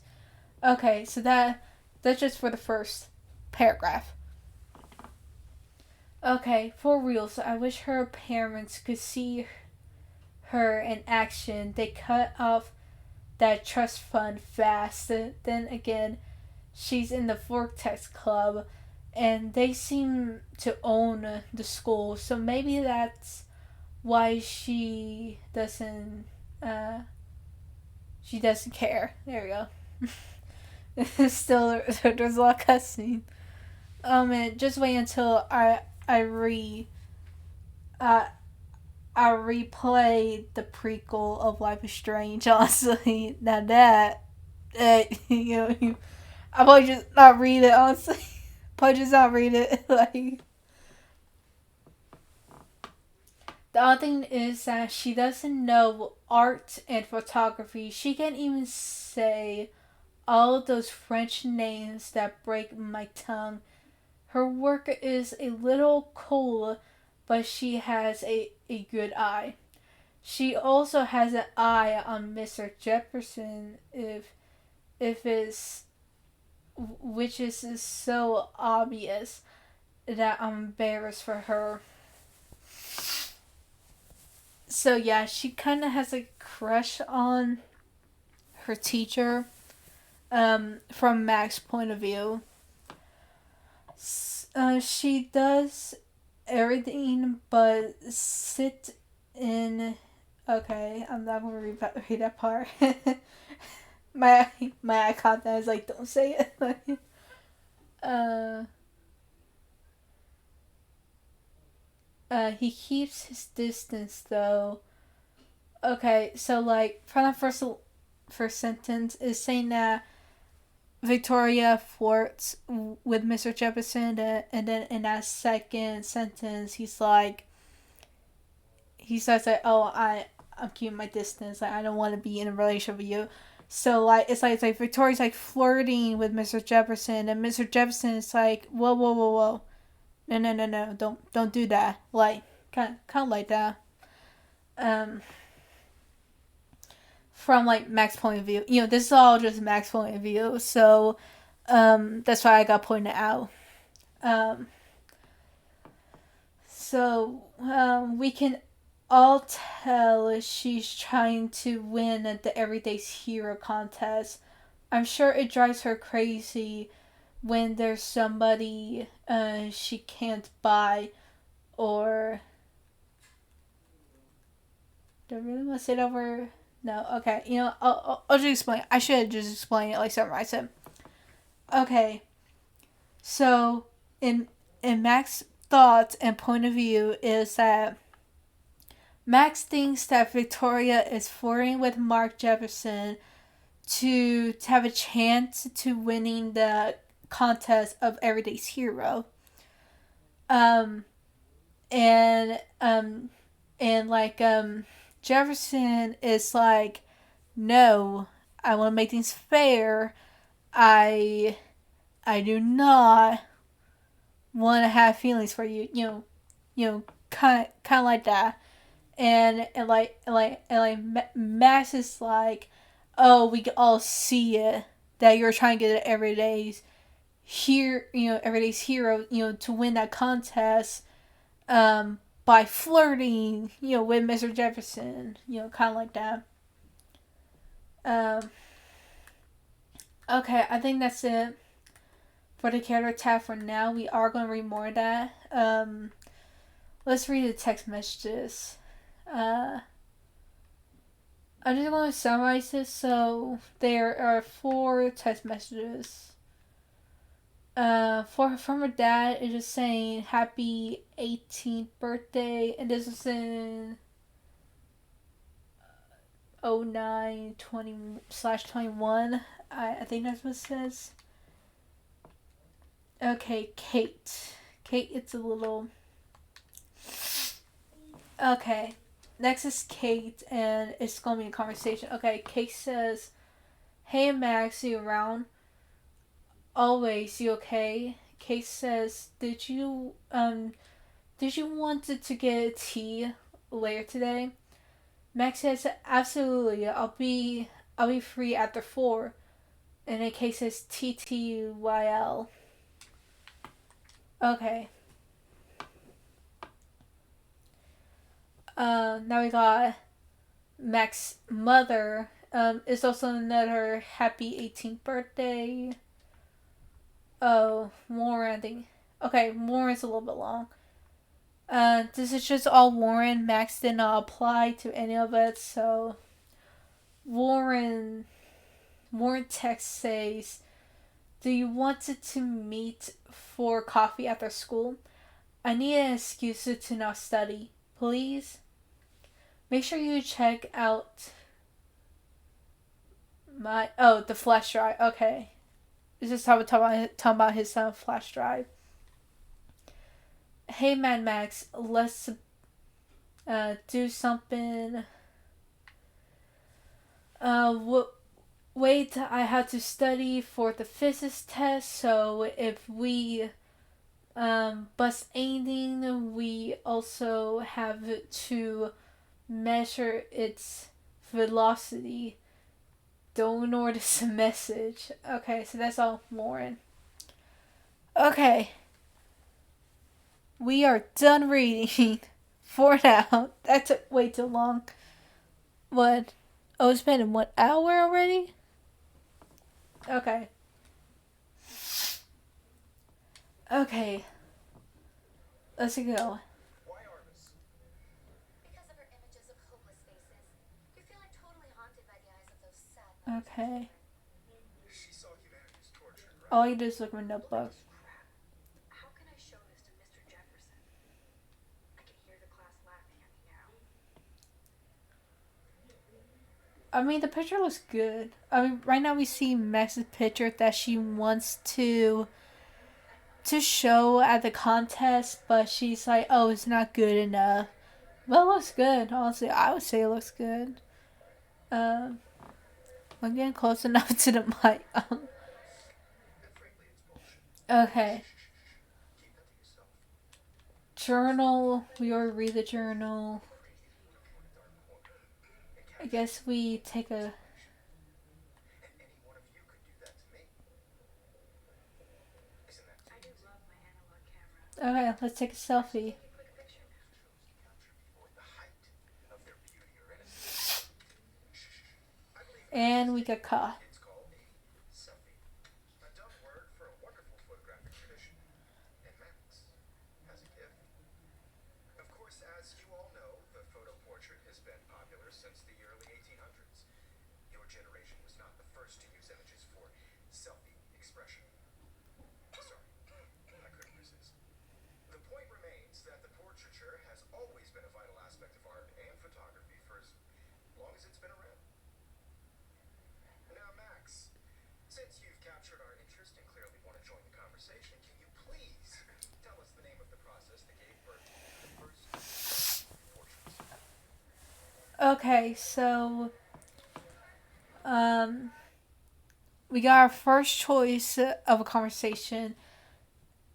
Okay, so that's just for the first paragraph. Okay, for real. So I wish her parents could see her in action. They cut off that trust fund fast. Then again, she's in the Vortex Club, and they seem to own the school. So maybe that's why she doesn't care. There we go. Still, there's a lot of cussing. And just wait until I re uh, I replay the prequel of Life is Strange. Honestly, now that I probably just not read it. Honestly, probably just not read it. Like the other thing is that she doesn't know art and photography. She can't even say all of those French names that break my tongue. Her work is a little cool, but she has a good eye. She also has an eye on Mr. Jefferson if it's which is so obvious that I'm embarrassed for her. So yeah, she kind of has a crush on her teacher. From Max's point of view, she does everything but sit in. Okay, I'm not gonna read that part. my eye contact is like, don't say it. uh, he keeps his distance though. Okay, so like from the first sentence is saying that Victoria flirts with Mr. Jefferson, and then in that second sentence, he says that, "Oh, I'm keeping my distance. Like, I don't want to be in a relationship with you." So like it's like Victoria's like flirting with Mr. Jefferson, and Mr. Jefferson is like, "Whoa, whoa, whoa, whoa, no, don't do that." Like kind of like that. Um, from like Max's point of view, this is all just Max's point of view. So, that's why I got pointed out. Um, we can all tell she's trying to win at the Everyday Hero contest. I'm sure it drives her crazy when there's somebody she can't buy, or do I really want to sit over? No, okay. I'll just explain. I should just explain it like summarize it. Okay, so in Max's thoughts and point of view is that Max thinks that Victoria is flirting with Mark Jefferson to have a chance to winning the contest of Everyday's Hero. Um and Jefferson is like, no, I want to make things fair. I do not want to have feelings for you. Kind of like that. Max is like, oh, we can all see it that you're trying to get an everyday's hero, to win that contest, by flirting, with Mr. Jefferson, kind of like that. Um, okay, I think that's it for the character tab for now. We are going to read more of that. Let's read the text messages. I'm just going to summarize this. So there are 4 text messages. From her dad, it's just saying happy 18th birthday, and this is in 09/20/21. I think that's what it says. Okay, Kate. Kate, it's a little. Okay, next is Kate, and it's gonna be a conversation. Okay, Kate says, "Hey Max, you around? Always, you okay?" Kate says, did you want to get tea later today?" Max says, "Absolutely. I'll be free after 4." And then Kate says, TTYL. Okay. Now we got Max's mother. It's also another happy 18th birthday. Oh, Warren, I think. Okay, Warren's a little bit long. This is just all Warren. Max did not apply to any of it, so Warren text says, "Do you want to meet for coffee after school? I need an excuse to not study. Please? Make sure you check out the flash drive." Okay. This is talking about his flash drive. "Hey, Mad Max, let's do something. Wait, I have to study for the physics test, so if we bust anything, we also have to measure its velocity. Don't ignore this message." Okay, so that's all Lauren. Okay. We are done reading for now. That took way too long. What? Oh, it's been 1 hour already? Okay. Okay. Let's go. Okay. All you do is look at my notebook. I mean, the picture looks good. I mean, right now we see Max's picture that she wants to show at the contest, but she's like, "Oh, it's not good enough." Well, it looks good. Honestly, I would say it looks good. Um, I'm getting close enough to the mic. Okay. Journal. We already read the journal. I guess we take a. Okay, let's take a selfie. And we got caught. Okay, so um, we got our first choice of a conversation.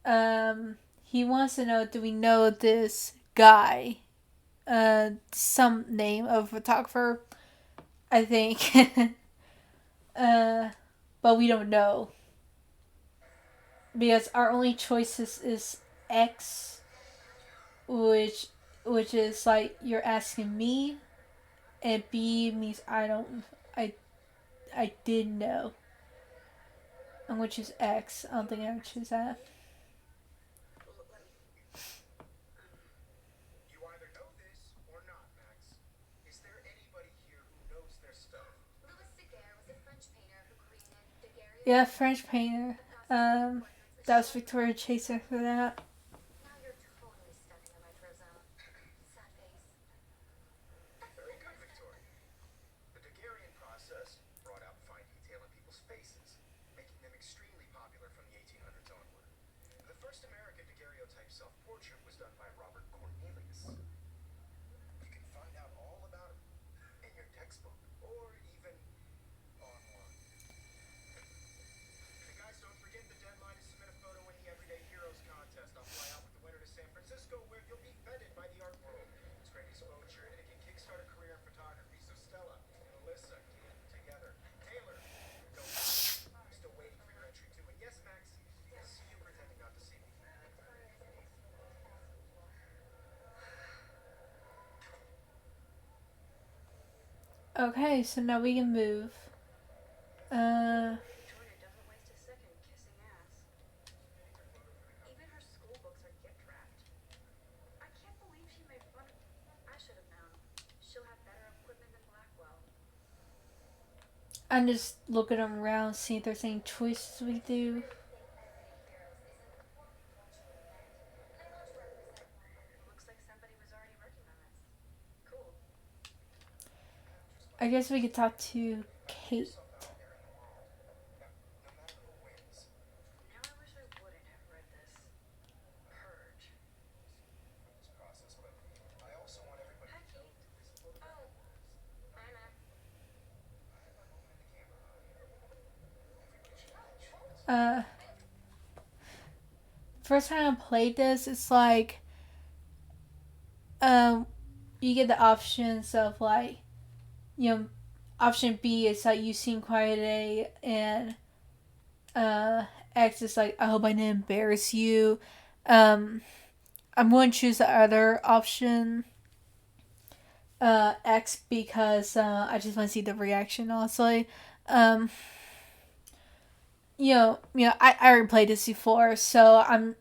He wants to know, do we know this guy? some name of photographer, I think. uh, but we don't know because our only choices is X, which which is like you're asking me, and B means I I did know. I'm gonna choose X. I don't think I would choose that. Yeah, French painter. Um, that was Victoria Chaser for that. Okay, so now we can move. Uh, I'm just looking around, see if there's any choices we do. I guess we could talk to Kate. Uh, First time I played this, it's like, um, you get the options of like, you know, option B is like you seem quiet today, and X is like I hope I didn't embarrass you. Um, I'm going to choose the other option, X, because I just want to see the reaction. Honestly, um, I already played this before, so I'm,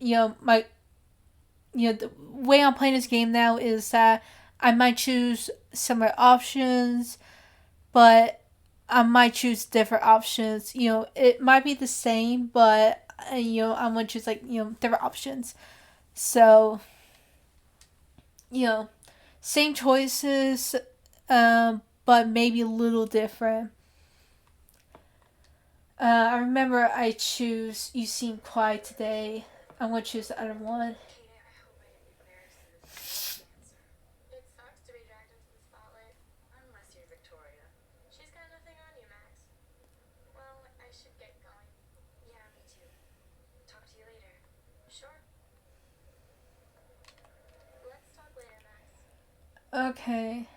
the way I'm playing this game now is that I might choose similar options, but I might choose different options. It might be the same, but I'm gonna choose like different options. So you know, same choices, but maybe a little different. I remember I choose You Seem Quiet Today. I'm gonna choose the other one. Okay.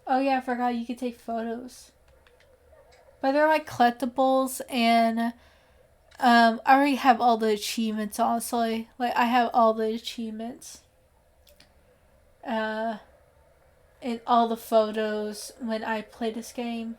Oh yeah, I forgot you could take photos. But they're like collectibles, and I already have all the achievements. Honestly, like I have all the achievements. Uh, in all the photos when I play this game.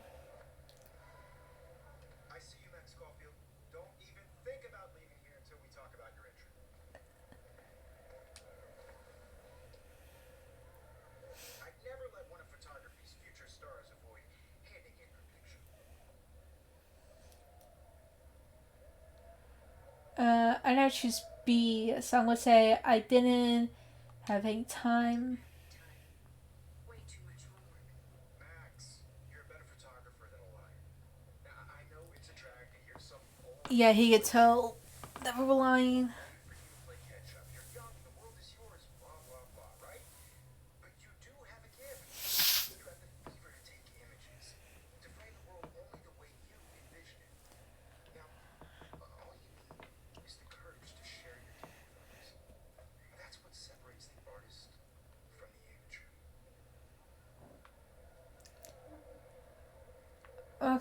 I now choose B, so I'm gonna say I didn't have any time. Yeah, he could tell that we're lying.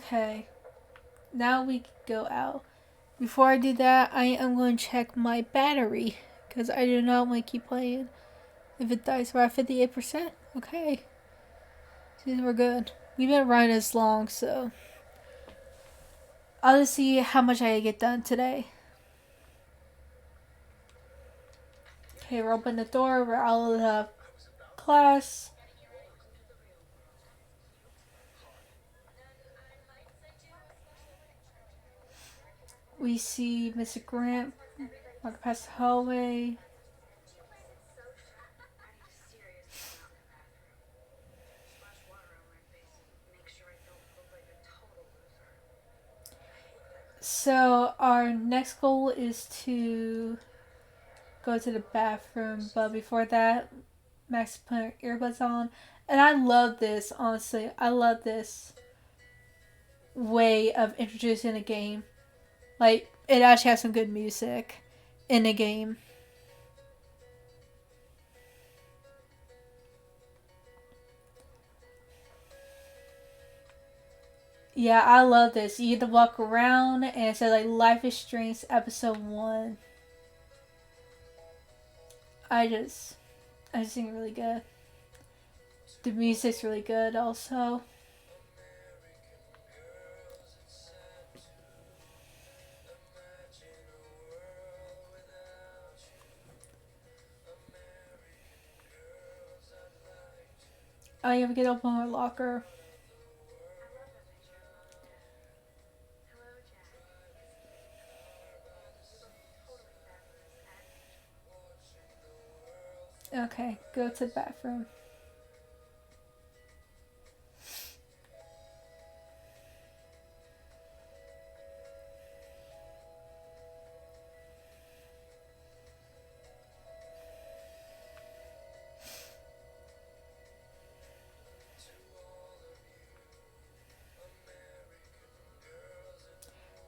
Okay, now we can go out. Before I do that, I am going to check my battery because I do not want to keep playing. If it dies, we're at 58%. Okay, see, we're good. We've been running this long, so I'll just see how much I get done today. Okay, we're open the door. We're out of the class. We see Mr. Grant walk past the hallway. So our next goal is to go to the bathroom, but before that, Max put her earbuds on. And I love this, honestly. I love this way of introducing a game. Like, it actually has some good music in the game. Yeah, I love this. You get to walk around and it says like Life is Strange episode 1. I just think really good. The music's really good also. Oh, you have to get open her locker. Okay, go to the bathroom.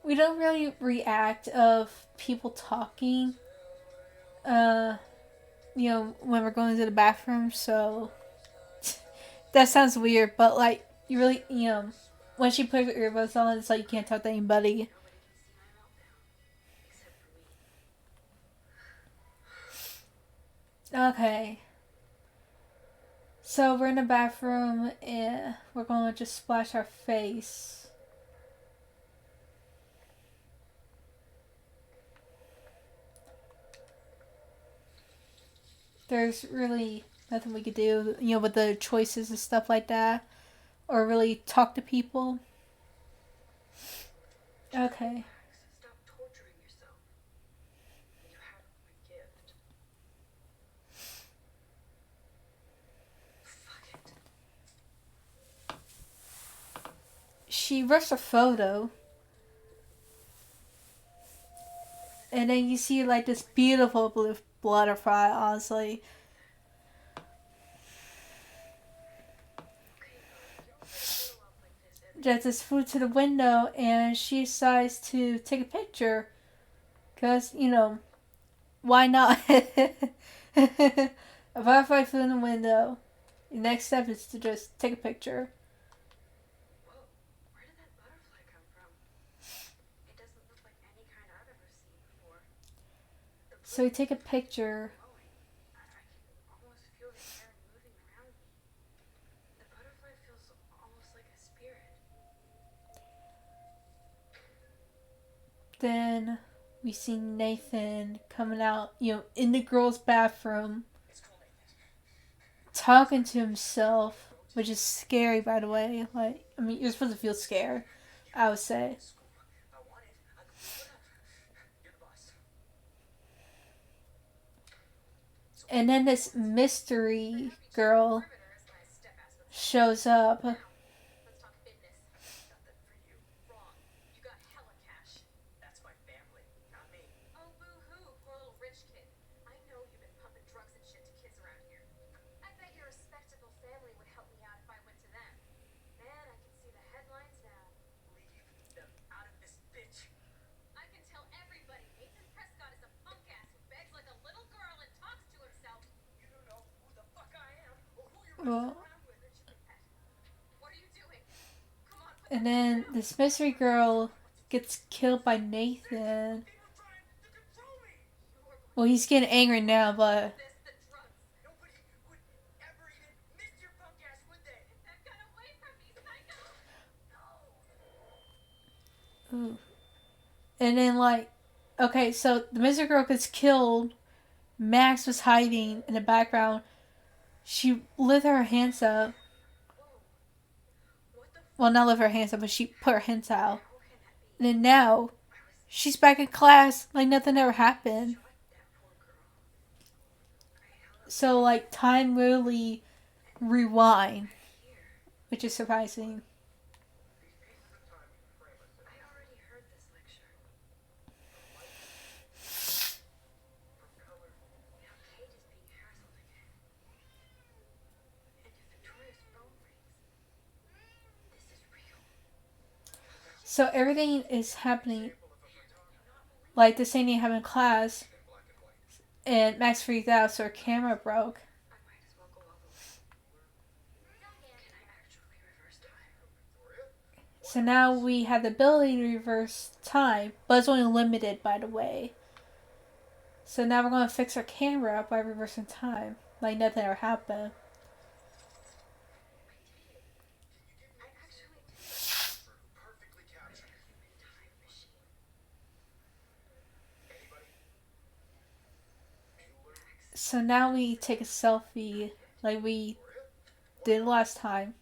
We don't really react of people talking, uh, when we're going to the bathroom, so that sounds weird, but like, you really, when she puts her earbuds on, it's like you can't talk to anybody. Okay. So we're in the bathroom and we're going to just splash our face. There's really nothing we could do, with the choices and stuff like that, or really talk to people. Okay. She rips a photo, and then you see like this beautiful blue butterfly, honestly. Just this flew to the window, and she decides to take a picture. Because, why not? A butterfly flew in the window. The next step is to just take a picture. So we take a picture. Then we see Nathan coming out, in the girls' bathroom, talking to himself, which is scary, by the way. Like, I mean, you're supposed to feel scared, I would say. And then this mystery girl shows up. Well, And then this mystery girl gets killed by Nathan. Well, he's getting angry now, but ooh. And then like, okay, so the mystery girl gets killed. Max was hiding in the background. She lifted her hands up. Well, not lift her hands up, but she put her hands out. And then now, she's back in class like nothing ever happened. So like time really rewind, which is surprising. So everything is happening like the same thing happened in class, and Max freaked out, so her camera broke. So now we have the ability to reverse time, but it's only limited, by the way. So now we're going to fix our camera by reversing time, like nothing ever happened. So now we take a selfie like we did last time.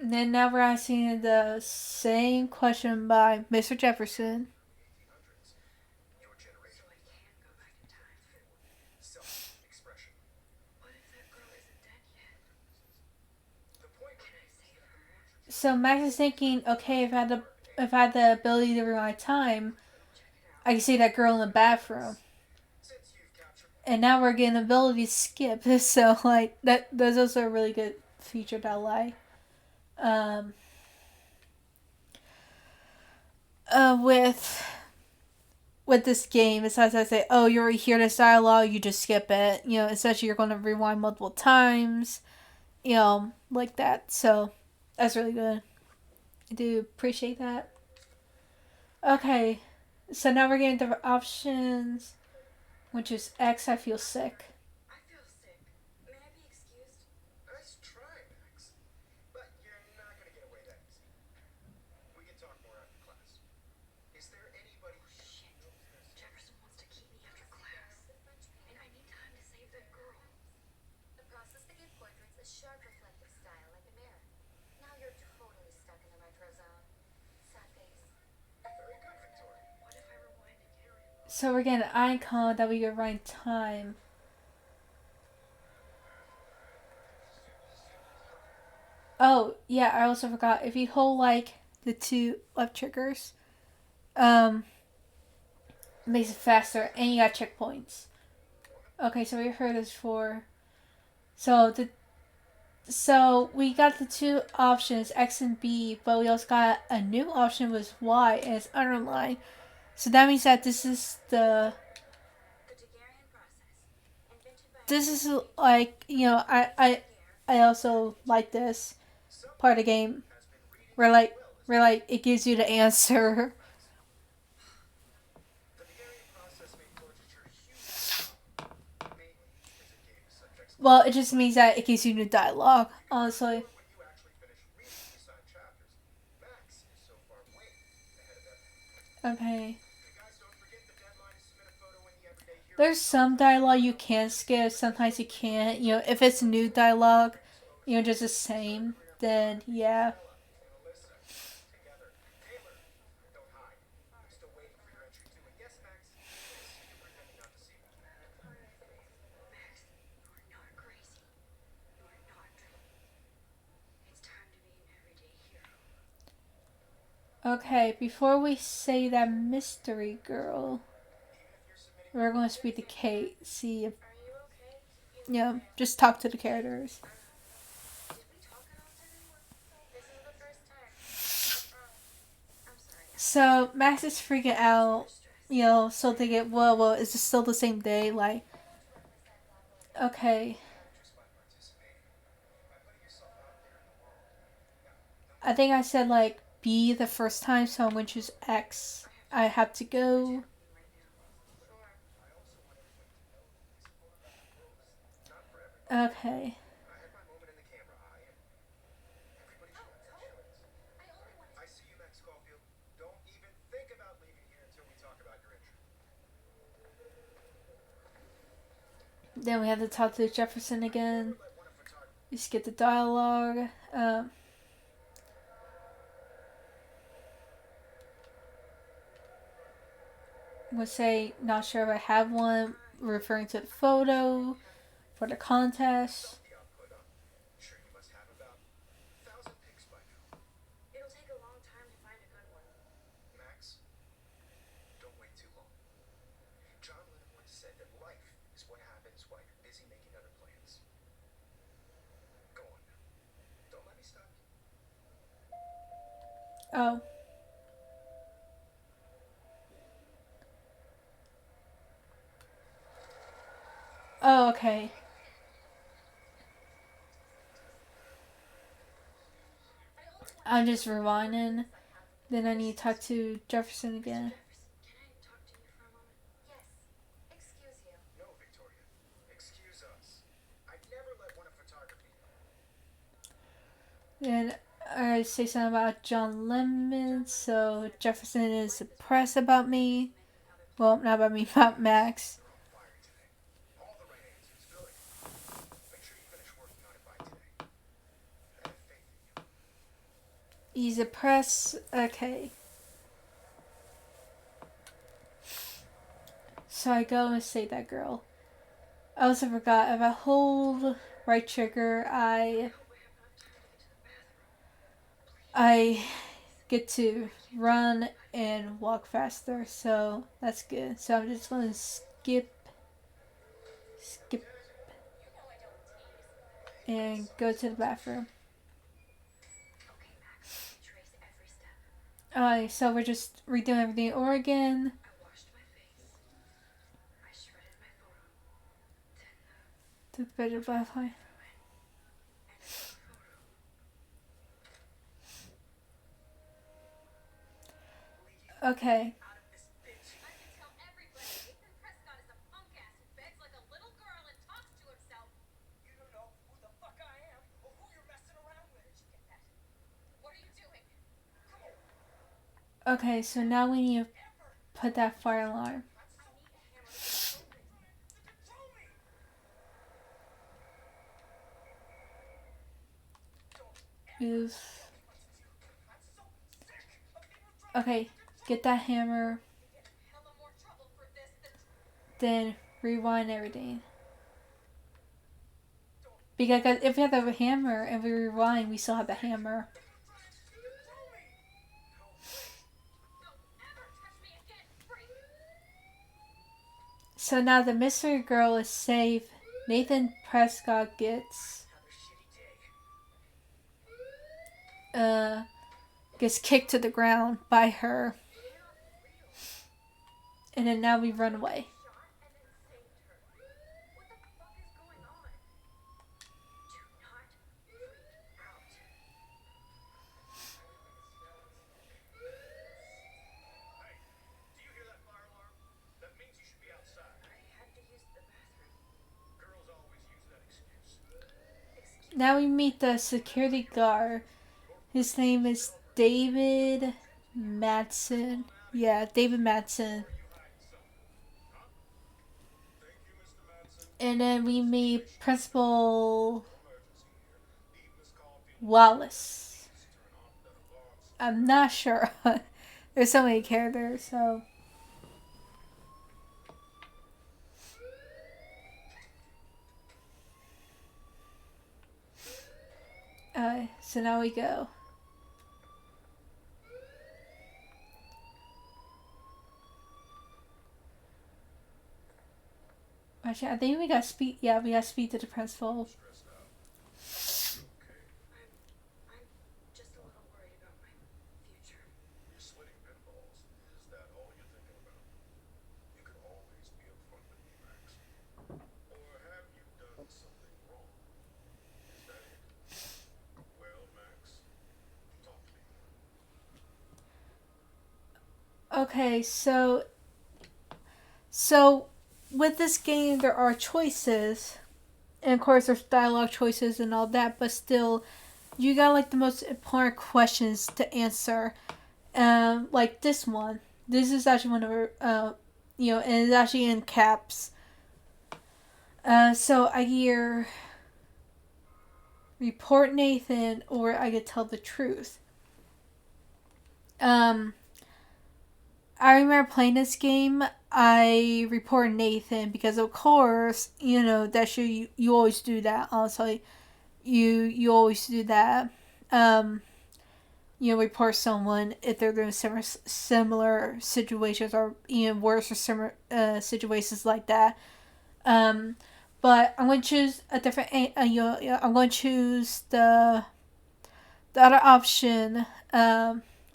And then now we're asking the same question by Mr. Jefferson. So Max is thinking, okay, if I had the ability to rewind time, I can see that girl in the bathroom. And now we're getting the ability to skip. So like that's also a really good feature that I like. Um, with this game, besides I say, oh, you already hear this dialogue, you just skip it. You know, especially you're going to rewind multiple times. You know, like that. So that's really good. I do appreciate that. Okay, so now we're getting the options, which is X. I feel sick. So we're getting an icon that we can rewind time. Oh, yeah, I also forgot. If you hold like the two left triggers, um, it makes it faster, and you got checkpoints. Okay, so we heard this for. So we got the two options X and B, but we also got a new option was Y, and it's underlined. So that means that this is like, you know, I also like this part of the game where like it gives you the answer. Well, it just means that it gives you new dialogue, honestly. Okay. There's some dialogue you can skip, sometimes you can't. You know, if it's new dialogue, you know, just the same, then yeah. Okay, before we say that mystery girl, we're going to speak to Kate, see if, you know, just talk to the characters. So Max is freaking out, so they get, well, is it still the same day? Like, okay. I think I said, like, B the first time, so I'm going to choose X. I have to go. Okay. Then we have to talk to Jefferson again. You skip the dialogue. We'll say, not sure if I have one, referring to the photo for the contest. Oh. Oh, okay. I'm just rewinding. Then I need to talk to Jefferson again. Then I say something about John Lemon, so Jefferson is depressed about me. Well, not about me, about Max. He's depressed. Okay. So I go and save that girl. I also forgot if I hold right trigger, I get to run and walk faster, so that's good. So I'm just gonna skip, and go to the bathroom. Alright, so we're just redoing everything over again. The better butterfly. Okay. Okay, so now we need to put that fire alarm. Oof. Okay, get that hammer. Then rewind everything. Because if we have the hammer and we rewind, we still have the hammer. So now the mystery girl is safe. Nathan Prescott gets kicked to the ground by her. And then now we run away. Now we meet the security guard. His name is David Madsen. Yeah, David Madsen. And then we meet Principal Wallace. I'm not sure. There's so many characters, so. So now we go. Actually, I think we got speed. Yeah, we got speed to the principal. Okay, so with this game there are choices, and of course there's dialogue choices and all that, but still you got like the most important questions to answer. Like this one. This is actually one of our, and it's actually in caps. So I either report Nathan or I could tell the truth. Um, I remember playing this game. I reported Nathan because, of course, you always do that. Honestly, you always do that. Um, report someone if they're doing similar situations or even worse or similar situations like that. Um, but I'm going to choose a different. I'm going to choose the other option.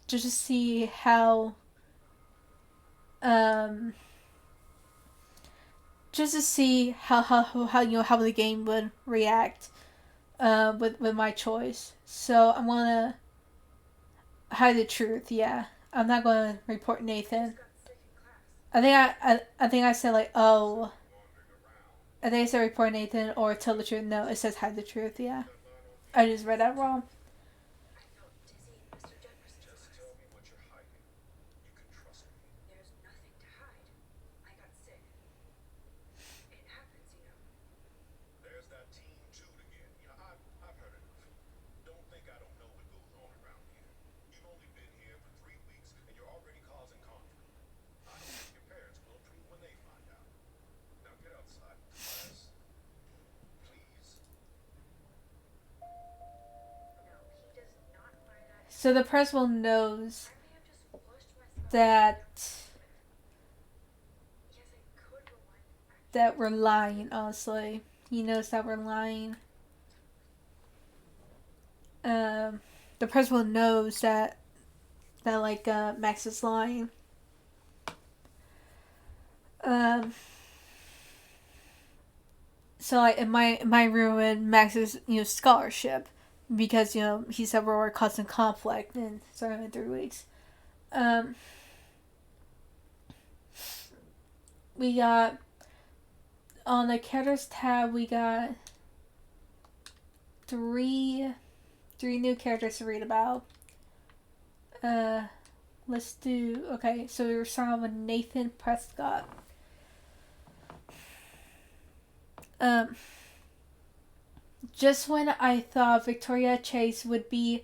Just to see um, how the game would react with my choice. So I'm gonna hide the truth. Yeah, I'm not gonna report Nathan. I think I said like, oh, I think I said report Nathan or tell the truth. No, it says hide the truth. Yeah, I just read that wrong. So the principal knows that we're lying. Honestly, he knows that we're lying. Um, the principal knows that like Max is lying. Um, so like it might ruin Max's scholarship because he said we're causing conflict and starting in 3 weeks. Um, we got on the characters tab we got three new characters to read about. Uh, let's do okay. So we were starting with Nathan Prescott. Um, just when I thought Victoria Chase would be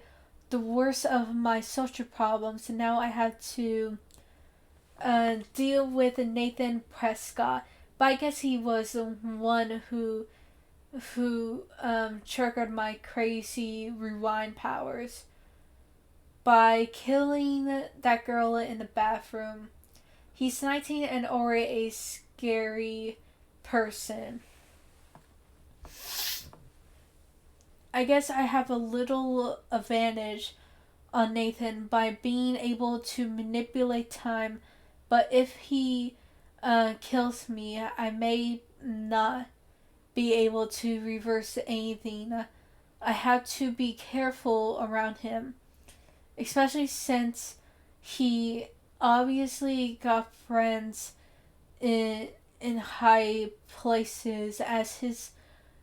the worst of my social problems, and now I have to deal with Nathan Prescott. But I guess he was the one who triggered my crazy rewind powers by killing that girl in the bathroom. He's 19 and already a scary person. I guess I have a little advantage on Nathan by being able to manipulate time, but if he kills me, I may not be able to reverse anything. I have to be careful around him, especially since he obviously got friends in high places as his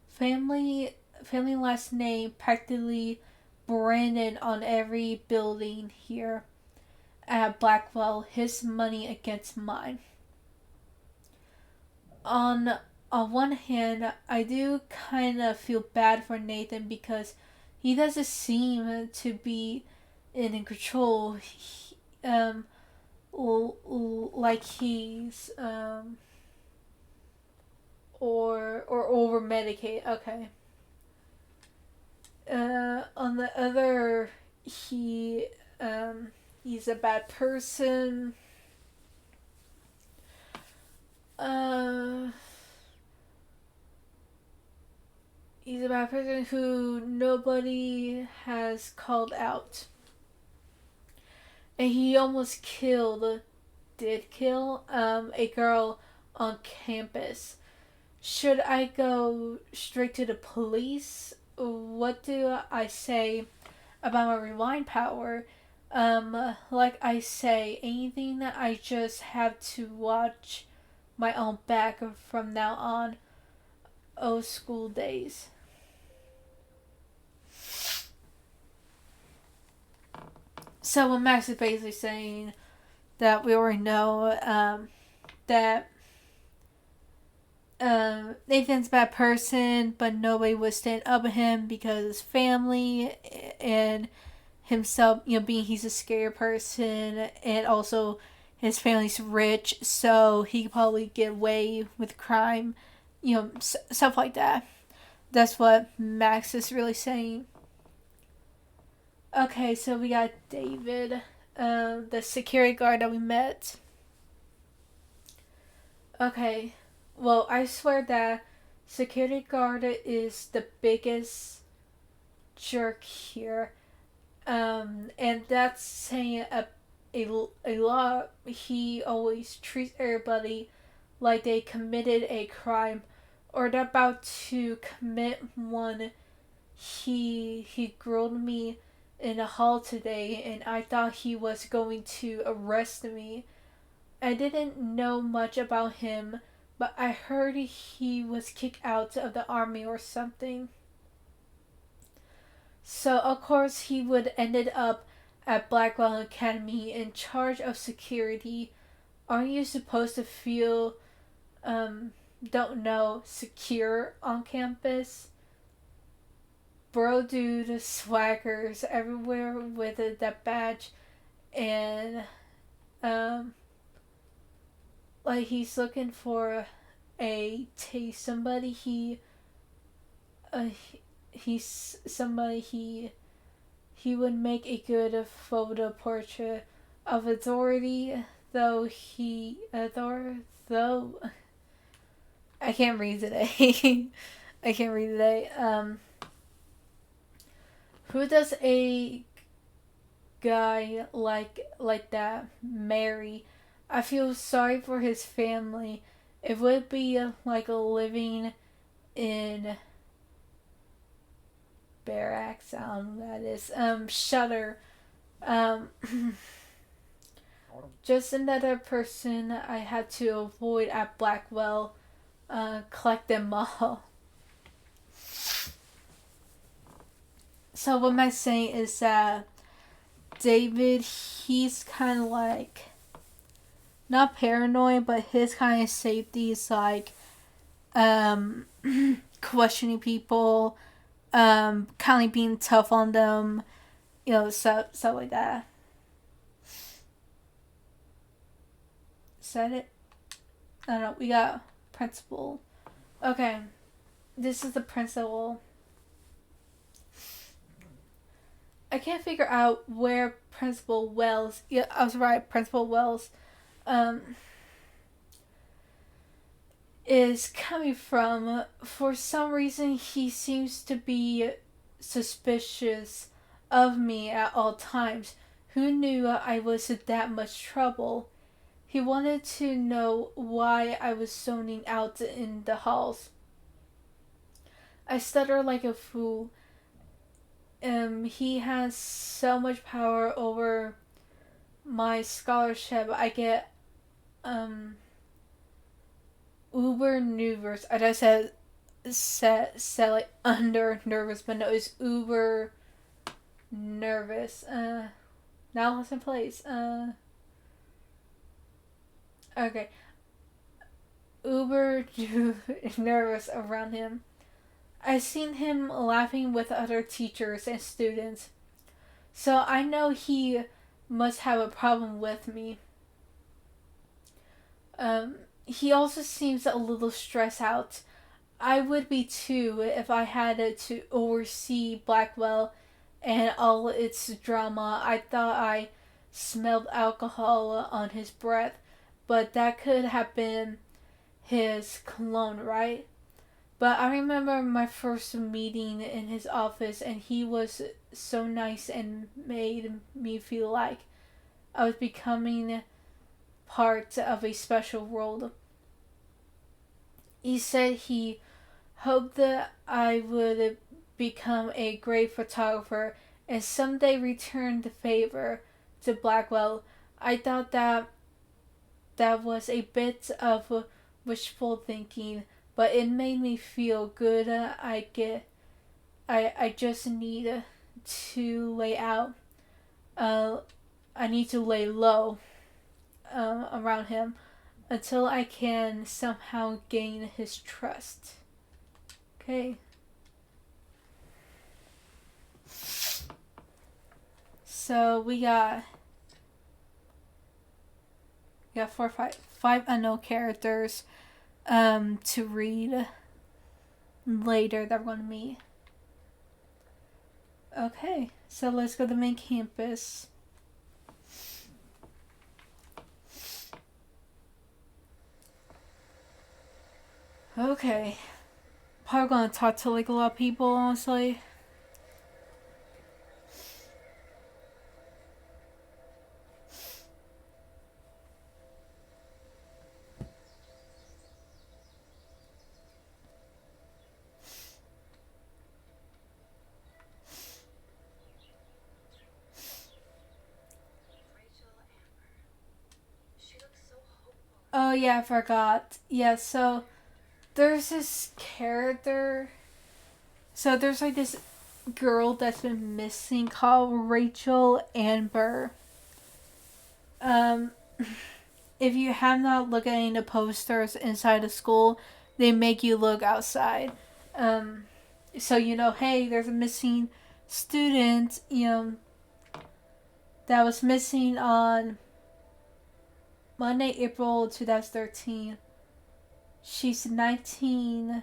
family last name practically branded on every building here at Blackwell, his money against mine. On one hand, I do kind of feel bad for Nathan because he doesn't seem to be in control. Like he's or over medicate. Okay. On the other, he he's a bad person. Uh, he's a bad person who nobody has called out, and he almost did kill a girl on campus. Should I go straight to the police? What do I say about my rewind power? Like I say, anything that I just have to watch my own back from now on. Oh, school days. So what Max is basically saying that we already know that Nathan's a bad person, but nobody would stand up with him because his family and himself, being he's a scary person, and also his family's rich, so he could probably get away with crime, stuff like that. That's what Max is really saying. Okay, so we got David, the security guard that we met. Okay, well, I swear that security guard is the biggest jerk here. And that's saying a lot. He always treats everybody like they committed a crime or they're about to commit one. He grilled me in the hall today, and I thought he was going to arrest me. I didn't know much about him, but I heard he was kicked out of the army or something. So of course he would ended up at Blackwell Academy in charge of security. Aren't you supposed to feel don't know, secure on campus? Bro dude swaggers everywhere with that badge, and like he's looking for a taste, somebody uh, he's somebody he would make a good photo portrait of authority, though I can't read today. I can't read today. Who does a guy like that marry? I feel sorry for his family. It would be like living in barracks. I don't know what that is. Shutter. Um, just another person I had to avoid at Blackwell. Collect them all. So what I'm saying is that David, he's kind of like not paranoid, but his kind of safety is like questioning people, kind of being tough on them, stuff like that. Is that it? I don't know. We got principal. Okay, this is the principal. I can't figure out where Principal Wells. Yeah, I was right. Principal Wells, um, is coming from. For some reason, he seems to be suspicious of me at all times. Who knew I was in that much trouble? He wanted to know why I was zoning out in the halls. I stutter like a fool. He has so much power over my scholarship. I get uber nervous. I just said like under nervous, but no, it's uber nervous. Now listen, please. Okay. Uber nervous around him. I've seen him laughing with other teachers and students, so I know he must have a problem with me. He also seems a little stressed out. I would be too if I had to oversee Blackwell and all its drama. I thought I smelled alcohol on his breath, but that could have been his cologne, right? But I remember my first meeting in his office, and he was so nice and made me feel like I was becoming part of a special world. He said he hoped that I would become a great photographer and someday return the favor to Blackwell. I thought that was a bit of wishful thinking, but it made me feel good. I just need to lay out. Uh, I need to lay low around him until I can somehow gain his trust. Okay. So we got five unknown characters to read later that we're going to meet. Okay, so let's go to the main campus. Okay. Probably gonna talk to like a lot of people, honestly. Oh yeah, I forgot. Yeah, so there's this character. So there's like this girl that's been missing called Rachel Amber. Um, if you have not looked at any of the posters inside the school, they make you look outside. Um, so you know, hey, there's a missing student. That was missing on Monday, April 2013. She's 19.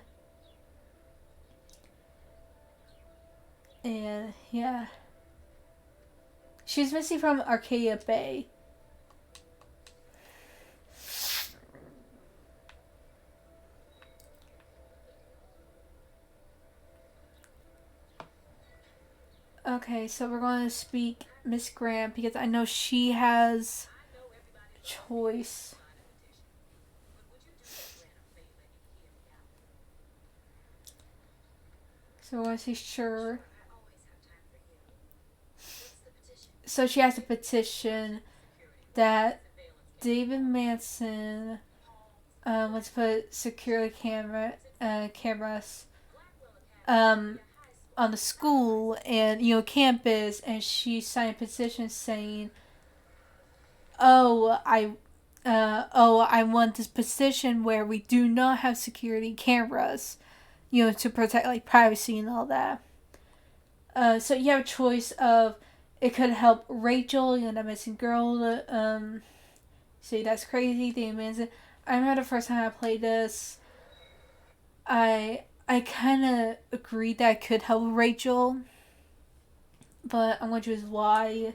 And yeah. She's missing from Arcadia Bay. Okay, so we're going to speak Miss Grant because I know she has choice. So we're going to say sure. So she has a petition that David Manson wants to put security cameras on the school and campus, and she signed a petition saying, "Oh, I want this position where we do not have security cameras, to protect like privacy and all that." So you have a choice of it could help Rachel, the missing girl. Say that's crazy. The amazing. I remember the first time I played this, I kind of agreed that it could help Rachel, but I'm going to choose why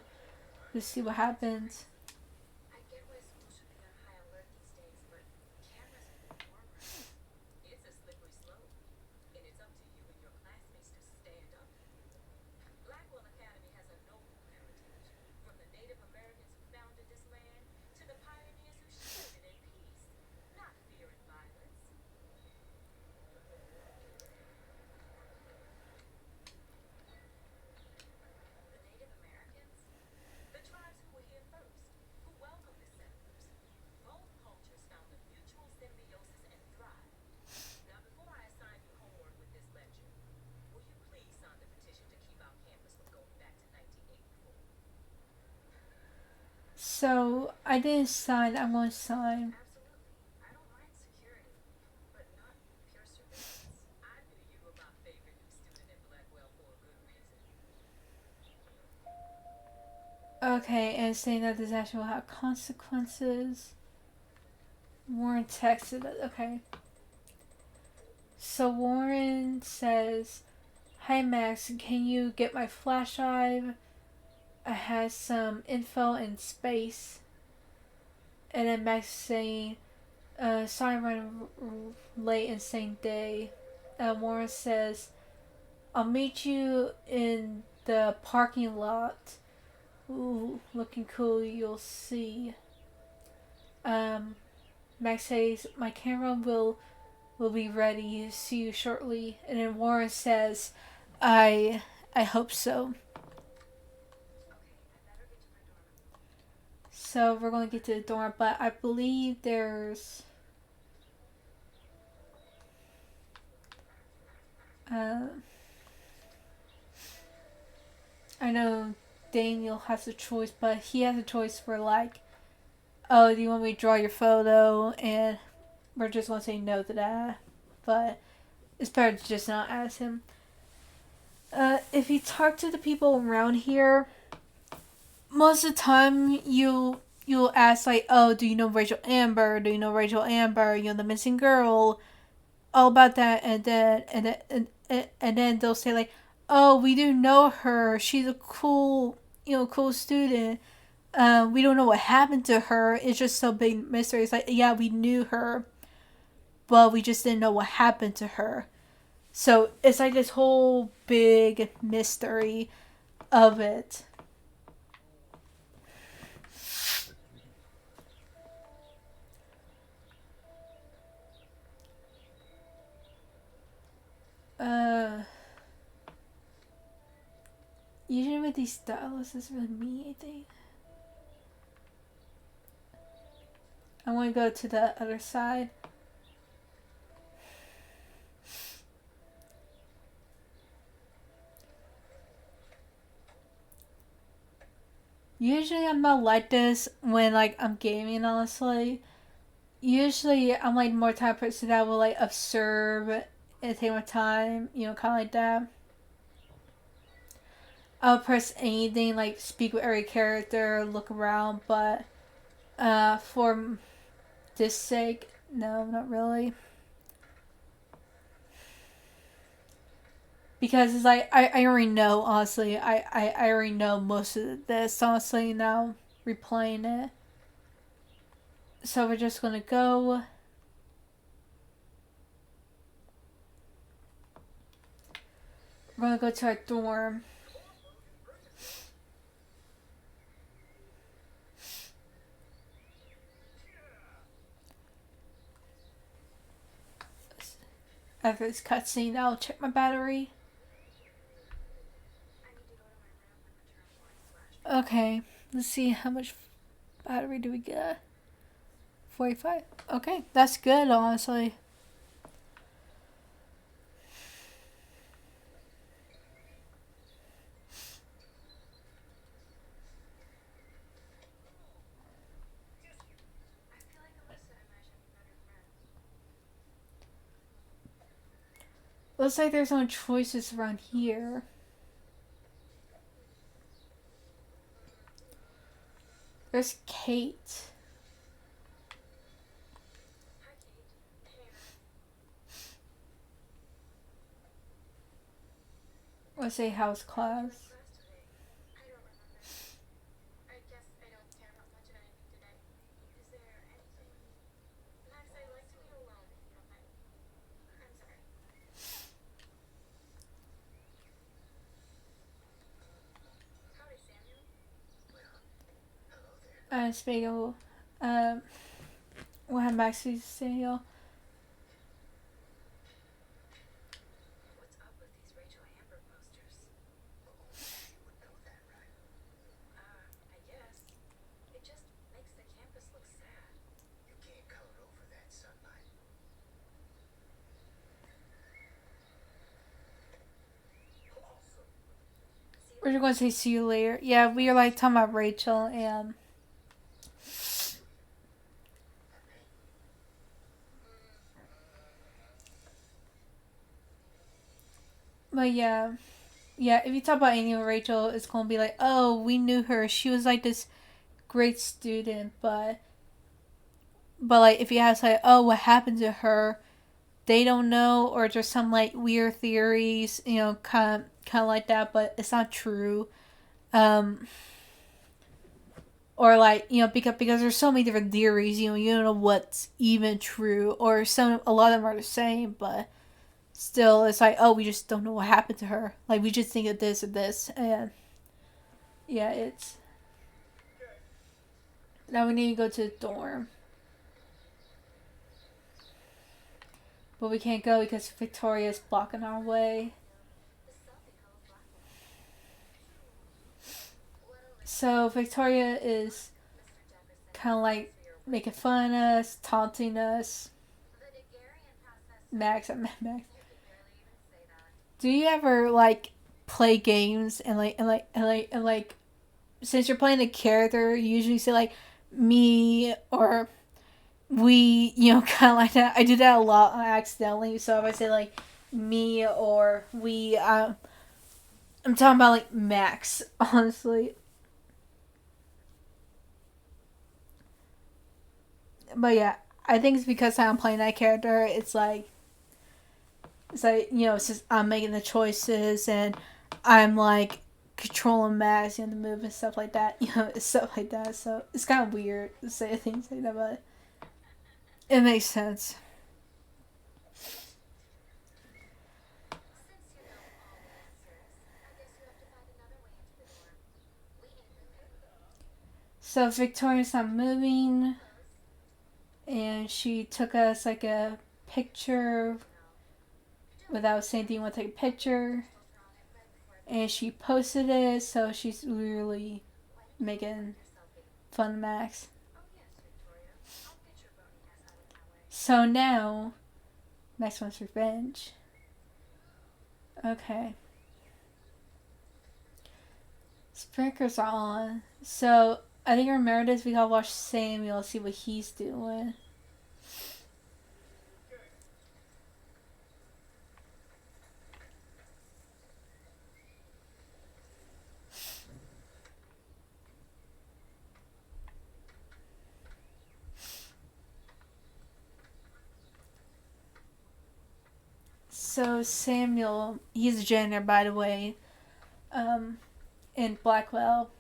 to see what happens. So I didn't sign. I'm going to sign. Okay, and saying that this action will have consequences. Warren texted it. Okay. So Warren says, "Hi Max, can you get my flash drive? I have some info in space." And then Max saying, "Sorry, I'm running late and same day." Warren says, "I'll meet you in the parking lot. Ooh, looking cool. You'll see." Um, Max says, "My camera will we'll be ready to see you shortly. And then Warren says, I I hope so. So we're going to get to the dorm, but I believe there's uh, I know Daniel has a choice, but he has a choice for like, oh, do you want me to draw your photo? And we're just gonna say no to that. But it's better to just not ask him. If you talk to the people around here, most of the time you'll ask like, oh, do you know Rachel Amber? Do you know Rachel Amber? You know the missing girl, all about that, and then they'll say like, oh, we do know her. She's a cool student. We don't know what happened to her. It's just so big mystery. It's like, yeah, we knew her, but we just didn't know what happened to her. So it's like this whole big mystery of it. Uh, Usually with these stylists, doesn't really mean anything. I want to go to the other side. Usually I'm not like this when like I'm gaming, honestly. Usually I'm like more type of person that will like observe and take my time, kind of like that. I'll press anything like speak with every character, look around, but for this sake, no, not really. Because it's like I already know, honestly. I already know most of this, honestly, now replaying it. So we're just gonna go. We're gonna go to our dorm. After this cutscene, I'll check my battery. Okay, let's see how much battery do we get. 45. Okay, that's good, honestly. Looks like there's no choices around here. There's Kate. Let's say house class. Speaking of, we'll have Maxie say, y'all. We're going to say see you later. Yeah, we are like talking about Rachel and. But yeah. Yeah, if you talk about Amy or Rachel, it's going to be like, oh, we knew her. She was like this great student, but like if you ask like, oh, what happened to her? They don't know, or just some like weird theories, kind of like that, but it's not true. Um, or like because there's so many different theories, you don't know what's even true, or a lot of them are the same, but still, it's like, oh, we just don't know what happened to her. Like we just think of this and this, and yeah, it's now we need to go to the dorm. but we can't go because Victoria's blocking our way. So Victoria is kind of like making fun of us, taunting us. Max. Do you ever like play games and since you're playing a character, you usually say like me or we, kind of like that. I do that a lot accidentally. So if I say like me or we, I'm talking about like Max, honestly. But yeah, I think it's because I'm playing that character. It's like it's just I'm making the choices and I'm like controlling Max, the move and stuff like that. Stuff like that. So it's kind of weird to say things like that, but it makes sense. So Victoria's not moving, and she took us like a picture without saying, "Do you want to take a picture?" And she posted it, so she's really making fun of Max. So now Max wants revenge. Okay. Sprinklers are on. So I think remember this. We gotta watch Samuel, see what he's doing. So Samuel, he's a janitor, by the way, um, in Blackwell.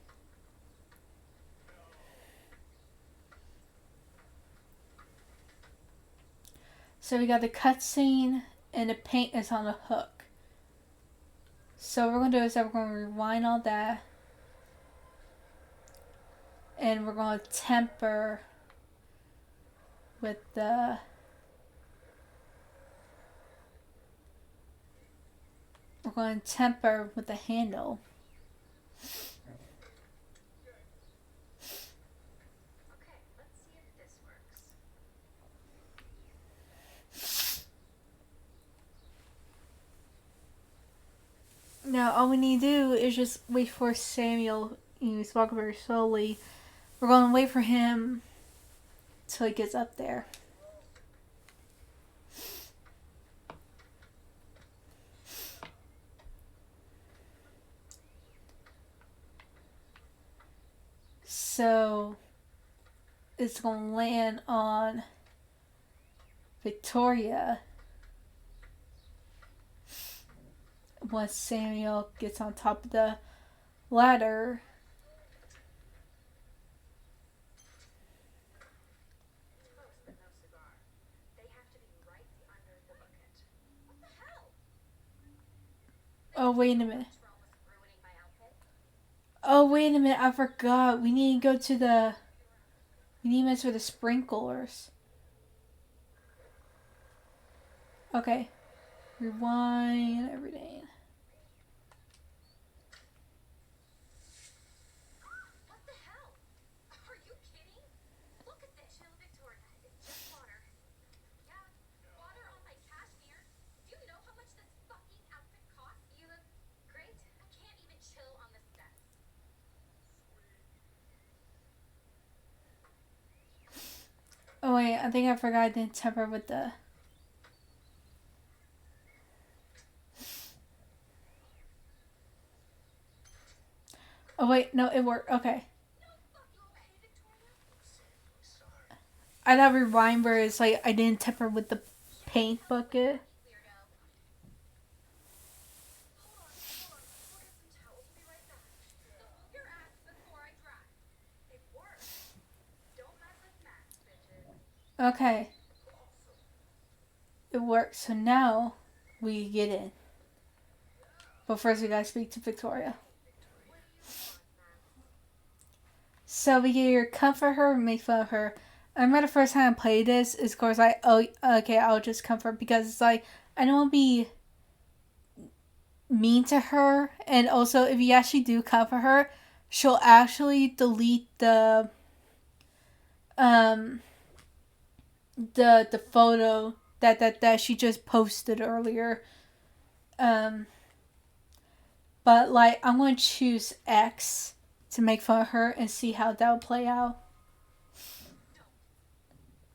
So we got the cutscene, and the paint is on a hook. So what we're gonna do is that we're gonna rewind all that, and we're gonna temper with the. We're going to temper with the handle. Now all we need to do is just wait for Samuel. He's walking very slowly. We're going to wait for him till he gets up there. So it's going to land on Victoria once Samuel gets on top of the ladder. Oh, wait a minute. Oh, wait a minute. I forgot. We need to go to the. We need to mess with the sprinklers. Okay. Rewind everything. Oh wait, I think I forgot I didn't temper with the. Oh wait, no, it worked. Okay. I thought rewind where it's like I didn't temper with the paint bucket. Okay. It worked. So now we get in. But first we gotta speak to Victoria. So we can either comfort her or make fun of her. I remember the first time I played this, is of course like, oh, okay, I'll just comfort, because it's like, I don't want to be mean to her, and also if you actually do comfort her, she'll actually delete um the photo that she just posted earlier. Um, but like, I'm gonna choose X to make fun of her and see how that will play out.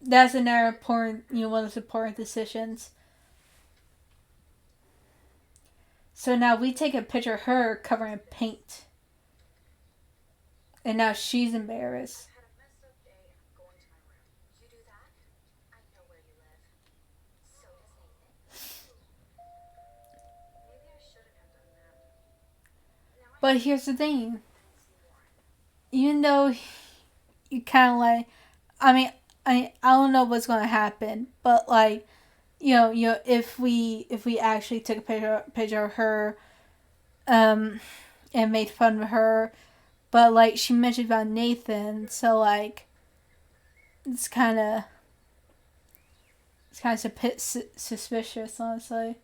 That's another important, one of those important decisions. So now we take a picture of her covered in paint, and now she's embarrassed. But here's the thing: even though you kind of like, I mean, I don't know what's gonna happen, but like, if we actually took a picture of her, um, and made fun of her, but like she mentioned about Nathan, so like it's kind of a bit suspicious, honestly.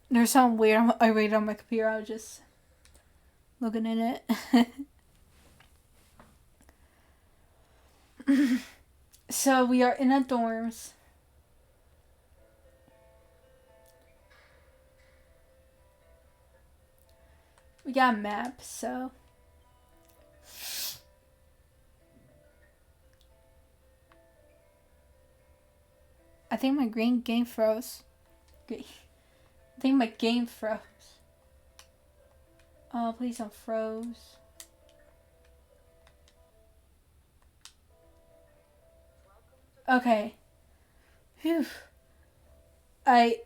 There's something weird. I read on my computer. I was just looking in it. So we are in a dorms. We got a map, so I think my green game froze. I think my game froze. Oh, please don't froze. Okay. Phew. I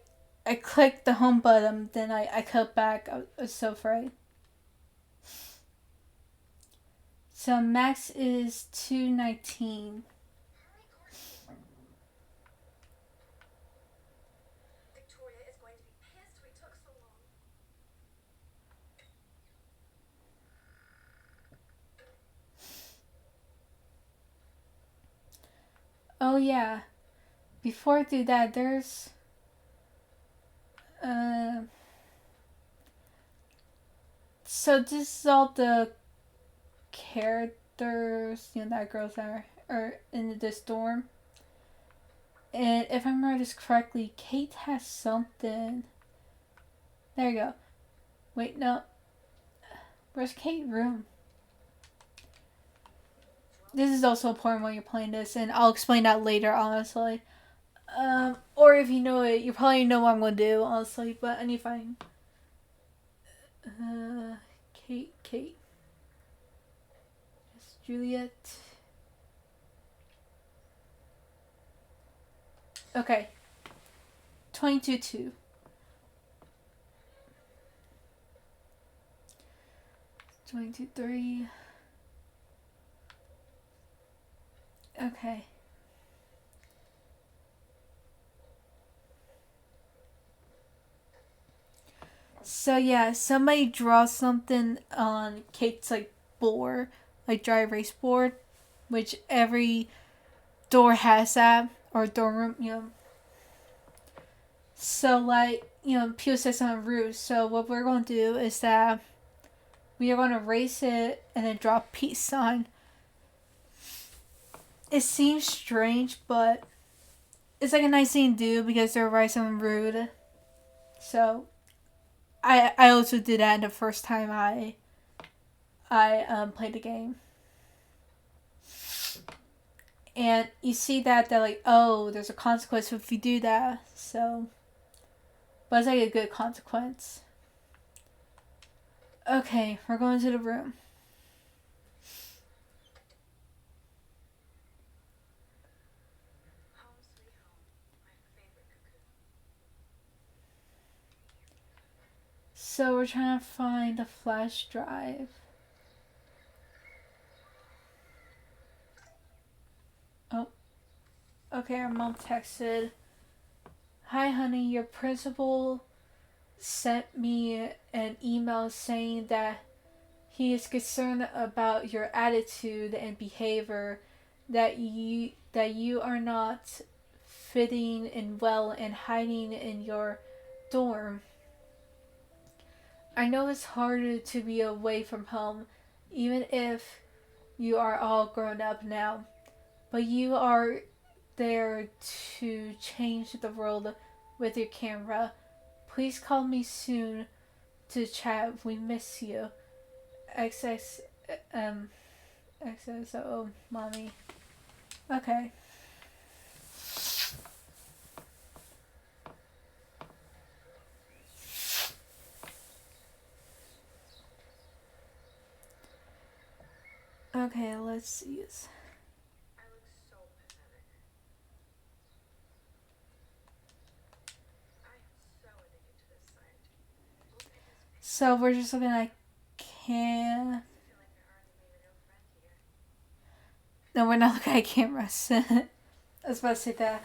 I clicked the home button, then I cut back. I was so afraid. So max is 219. Oh yeah. Before I do that, there's uh so this is all the characters, that girls are in this dorm. And if I remember this correctly, Kate has something. There you go. Wait, no. Where's Kate's room? This is also important when you're playing this, and I'll explain that later, honestly. Or if you know it, you probably know what I'm gonna do, honestly. But I need to find Kate. It's Juliet. Okay. 22-2. 22-3. Okay. So yeah, somebody draws something on Kate's like board, like dry erase board, which every door has that, or dorm room. So like, people say something rude. So what we're gonna do is that we are gonna erase it and then draw a peace sign. It seems strange, but it's like a nice thing to do because they're writing something rude. So I also did that the first time I played the game. And you see that they're like, oh, there's a consequence if you do that. So, but it's like a good consequence. Okay, we're going to the room. So we're trying to find a flash drive. Oh, okay, our mom texted, "Hi honey, your principal sent me an email saying that he is concerned about your attitude and behavior that you are not fitting in well and hiding in your dorm. I know it's harder to be away from home, even if you are all grown up now, but you are there to change the world with your camera. Please call me soon to chat. We miss you. XX XXO mommy. Okay. Okay, let's see. So we're just looking at cam. No, we're not looking at cameras. I was about to say that.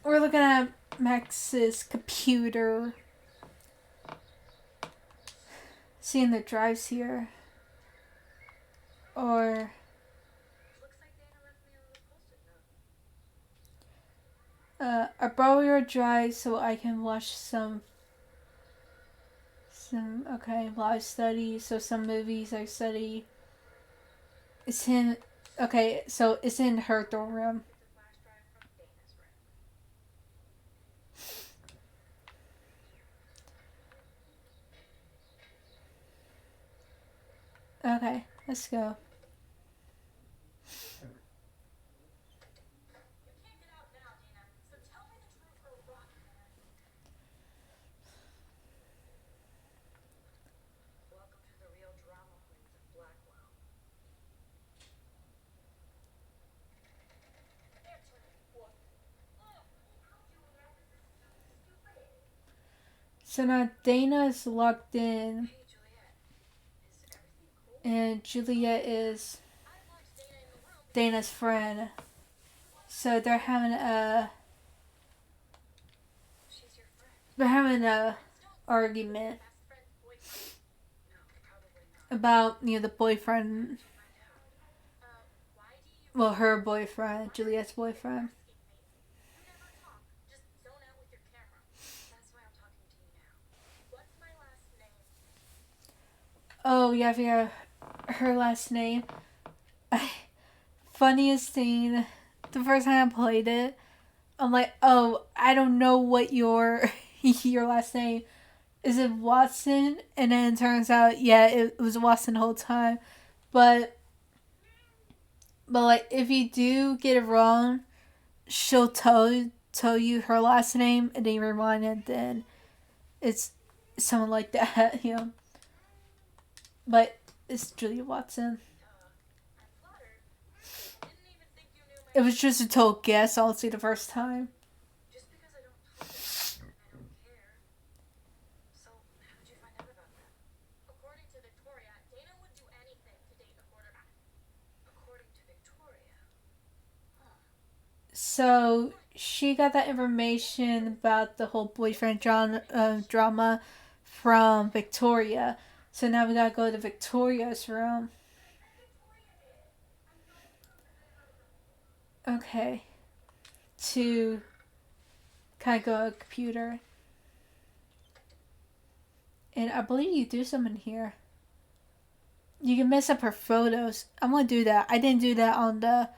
We're looking at Max's computer. Seeing the drives here. Or I borrow your drive so I can watch some okay live study. So some movies I study. It's in okay. So it's in her dorm room. Okay, let's go. So now Dana is logged in, and Juliet is Dana's friend. So they're having a argument about the boyfriend. Well, her boyfriend, Juliet's boyfriend. Oh yeah, I forgot her last name. Funniest thing, the first time I played it, I'm like, oh, I don't know what your your last name is. It Watson? And then it turns out, yeah, it was Watson the whole time. But like, if you do get it wrong, she'll tell you her last name, and then you rewind it. Then it's someone like that. But it's Julia Watson. It was just a total guess, honestly, the first time. So she got that information about the whole boyfriend drama from Victoria. So now we gotta go to Victoria's room. Okay. To kind of go to a computer. And I believe you do something here. You can mess up her photos. I'm gonna do that. I didn't do that on the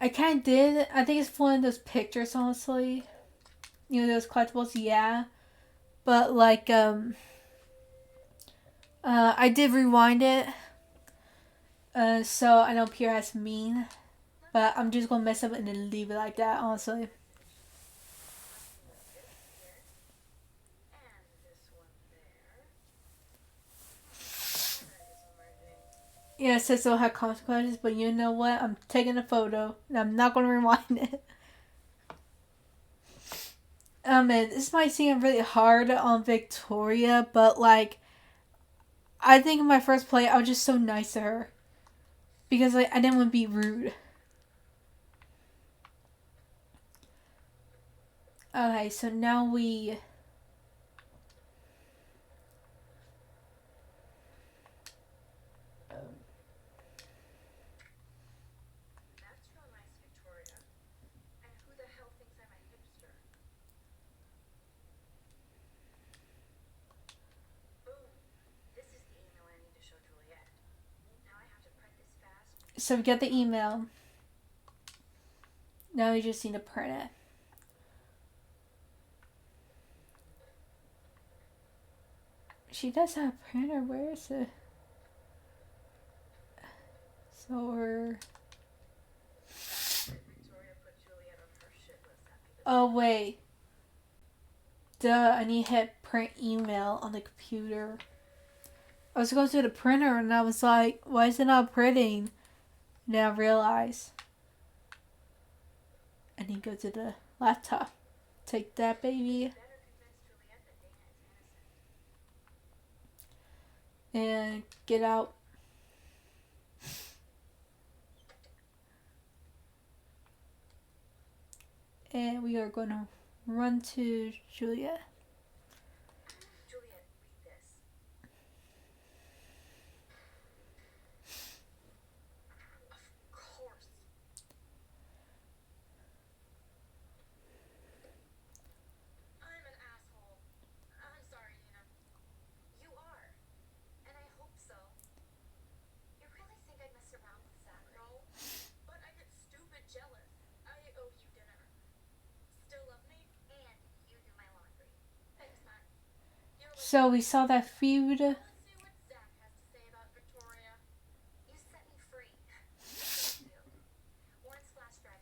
I kind of did. I think it's one of those pictures, honestly. Those collectibles, yeah. But like I did rewind it. So I don't appear as mean. But I'm just gonna mess up and then leave it like that, honestly. Yeah, it says it'll have consequences, but you know what? I'm taking a photo and I'm not gonna rewind it. Man, this might seem really hard on Victoria, but like, I think in my first play, I was just so nice to her because like I didn't want to be rude. Okay, so now we So we got the email. Now we just need to print it. She does have a printer. Where is it? So we're... Oh, wait. Duh, I need to hit print email on the computer. I was going to the printer and I was like, why is it not printing? And then I realized I need to go to the laptop. Take that, baby. And get out. And we are going to run to Julia. So we saw that feud.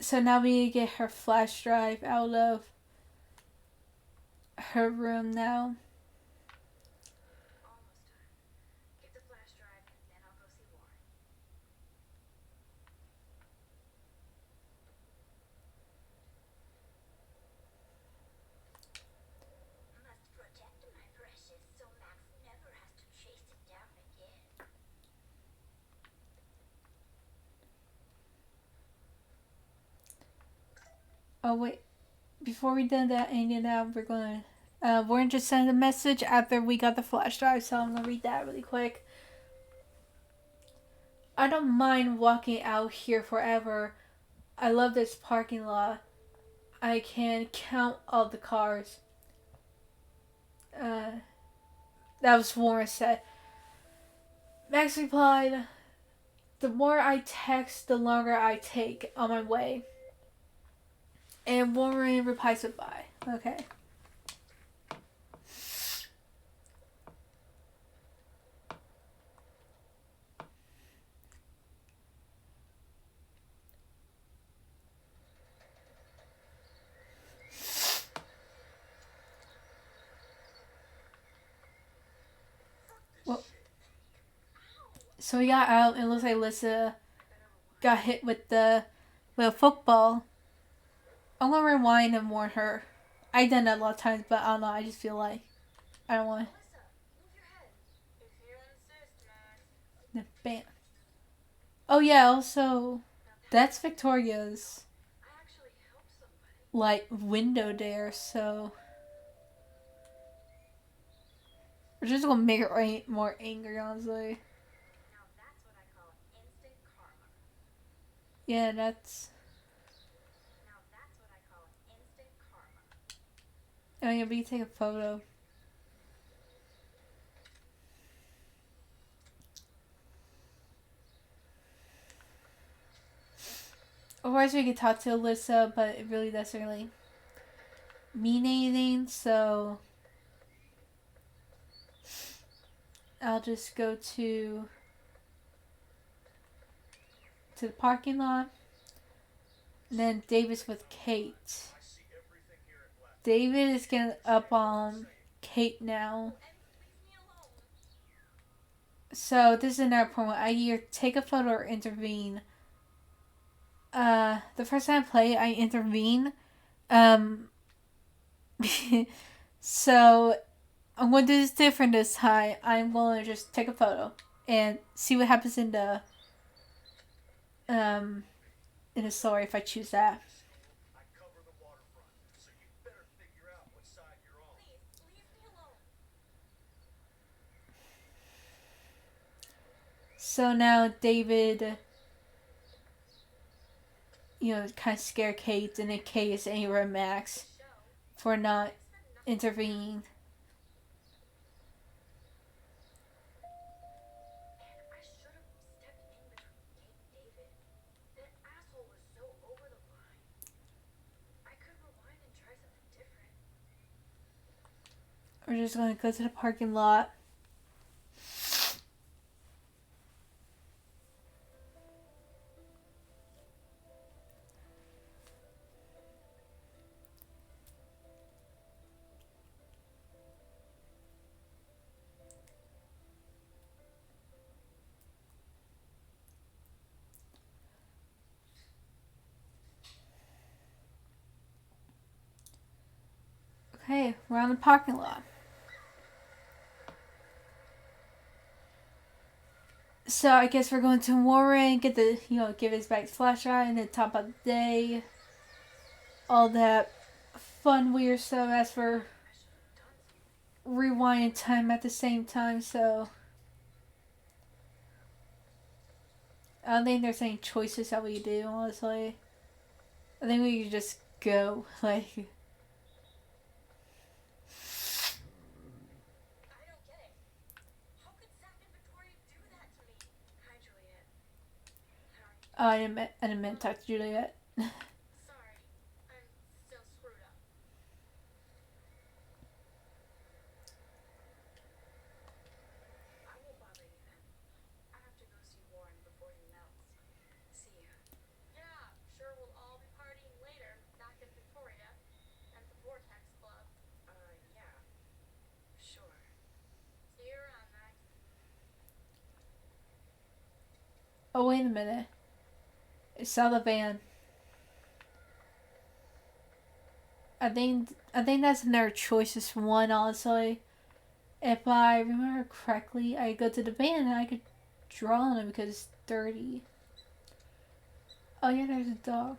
So now we need to get her flash drive out of her room now. Oh wait, before we do that, we're gonna just send a message after we got the flash drive. So I'm gonna read that really quick. I don't mind walking out here forever. I love this parking lot. I can count all the cars. That was Warren said. Max replied, the more I text, the longer I take on my way. And Warren replies with bye. Okay. Well, so we got out and it looks like Alyssa got hit with a football. I'm gonna rewind and warn her. I've done that a lot of times, but I don't know. I just feel like I don't want the bam. Oh yeah. Also, that's Victoria's like window there. So we're just gonna make her more angry, honestly. Yeah, that's. Oh yeah, but you take a photo. Of course, we could talk to Alyssa, but it really doesn't really mean anything. So I'll just go to the parking lot. And then David's with Kate. David is getting up on Kate now. So this is another point. I either take a photo or intervene. The first time I play, I intervene. So I'm going to do this different this time. I'm going to just take a photo and see what happens in the story if I choose that. So now David, kind of scared Kate, and then Kate is angry at Max for not intervening. We're just gonna go to the parking lot. Okay, we're on the parking lot. So I guess we're going to Warren, get the, give his back the flashlight and then top of the day. All that fun, weird stuff as for rewind time at the same time, so I don't think there's any choices that we do, honestly. I think we could just go, like... Oh, I didn't meant to talk to Juliet. Oh, wait a minute. I saw the van. I think that's another choices one, honestly. If I remember correctly, I go to the van and I could draw on it because it's dirty. Oh yeah, there's a dog.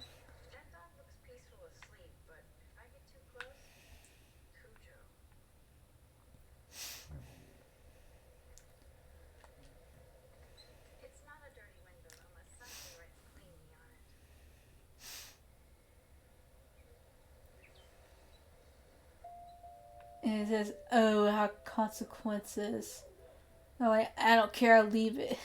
And it says, "Oh, how consequences." I'm like, I don't care. I'll leave it.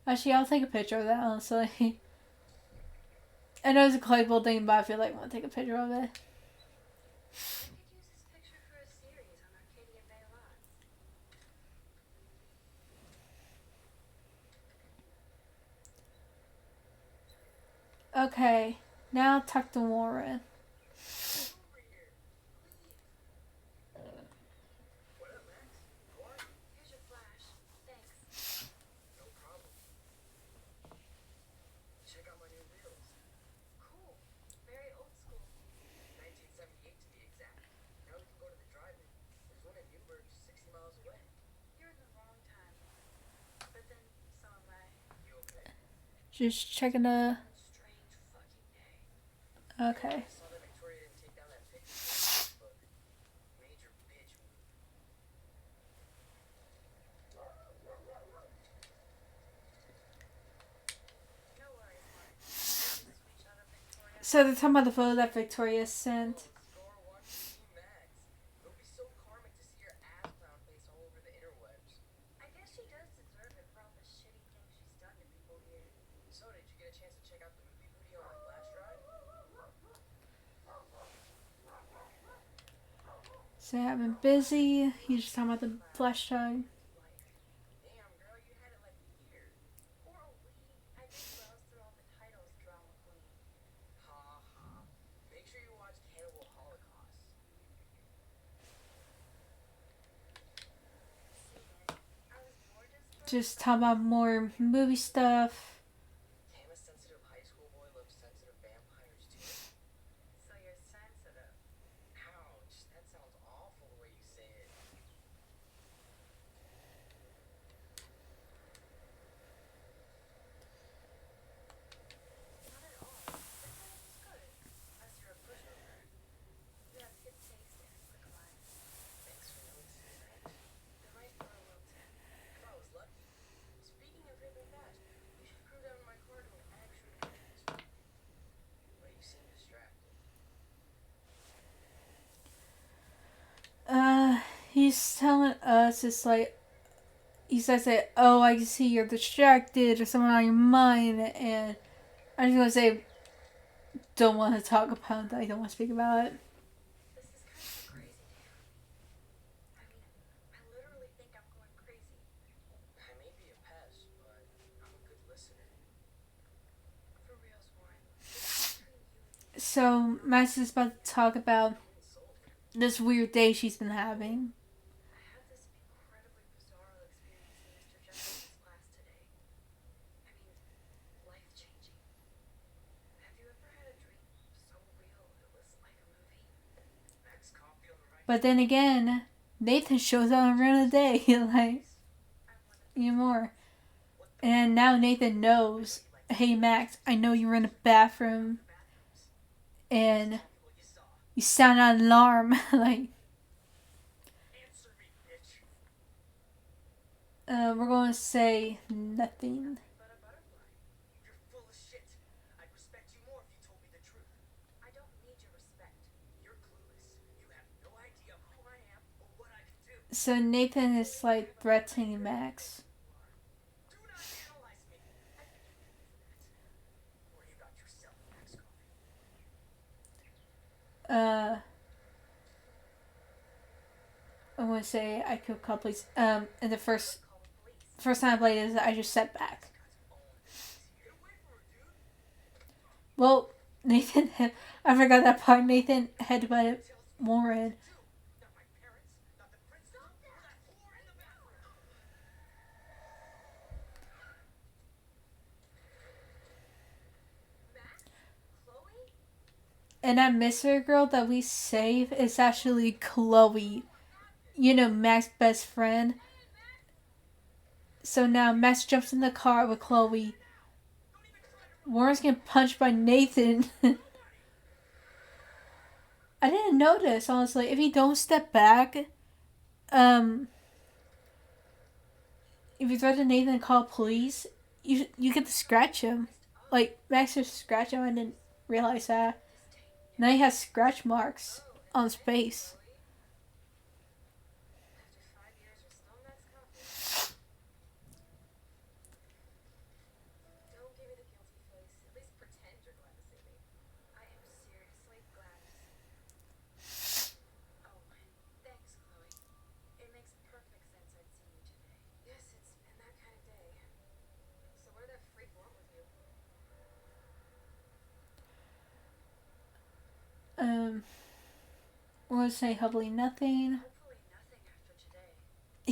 Actually, I'll take a picture of that. Honestly, I know it's a collectible thing, but I feel like I want to take a picture of it. Okay, now talk to Warren. Just checking the. Okay. So they're talking about the photo that Victoria sent. So I've been busy. You just talking about the flash drive. Just talking about more movie stuff. He's telling us it's like he says that, oh, I can see you're distracted or something on your mind, and I'm just gonna say don't want to talk about it. I don't want to speak about it. This is kind of crazy, Dave. I mean, I literally think I'm going crazy. I may be a pest, but I'm a good listener. For reals, Warren. This is between you and me. So, Not Max is about to talk about I'm insulted. this weird day she's been having. I had this incredibly bizarre experience in Mr. Jefferson's class today. I mean, life-changing. Have you ever had a dream so real it was like a movie? Max coffee on the right. But then again, Nathan shows up and ruin the day. Like, I wanted to even more. What the And now Nathan knows, hey Max, I know you were in the bathroom bathrooms? and Tell me what you saw. you sound an alarm. Like, Answer me, bitch. we're going to say nothing. but a butterfly. You're full of shit. I'd respect you more if you told me the truth. I don't need your respect. You're clueless. You have no idea who I am or what I can do. So Nathan is like threatening Max. Do not analyze me. I forgive you for that. Worry about yourself, Max Coffee. I want to say I killed couples. In the first Call the police. first time I played this, I just sat back. Guy's own business here. Get away from her, dude. Well, Nathan, I forgot that part. Nathan headbutted Warren. Not my parents, not the principal, or that whore in the bathroom. Max? Chloe? And that mystery girl that we save is actually Chloe. You know, Max's best friend. So now Max jumps in the car with Chloe. Warren's getting punched by Nathan. I didn't notice, honestly. If you don't step back, um, if you threaten Nathan and call police, you get to scratch him. Like, Max just scratch him. I didn't realize that. Now he has scratch marks on his face. After 5 years, you're still Max Coffee. Don't give me the guilty face. At least pretend you're glad to see me. I am seriously glad to see you. Oh, thanks, Chloe. It makes perfect sense I'd seen you today. Yes, it's been that kind of day. So where that freak went with you? We're gonna say hopefully nothing. Hopefully nothing after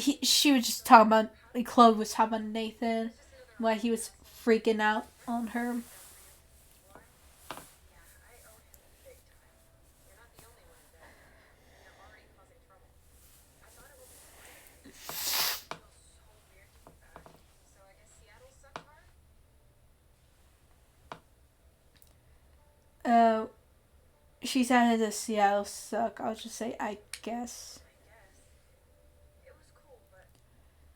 today. She was just talking about, like, Chloe was talking about Nathan, It's just another why he was freaking out on her. Warren? Yeah, I owe him big time. You're not the only one in debt. And you're already causing trouble. I thought it would be fine. It feels so weird to be back. So I guess Seattle sucked hard? Uh, she's added the Seattle suck. I'll just say I guess. I guess. It was cool, but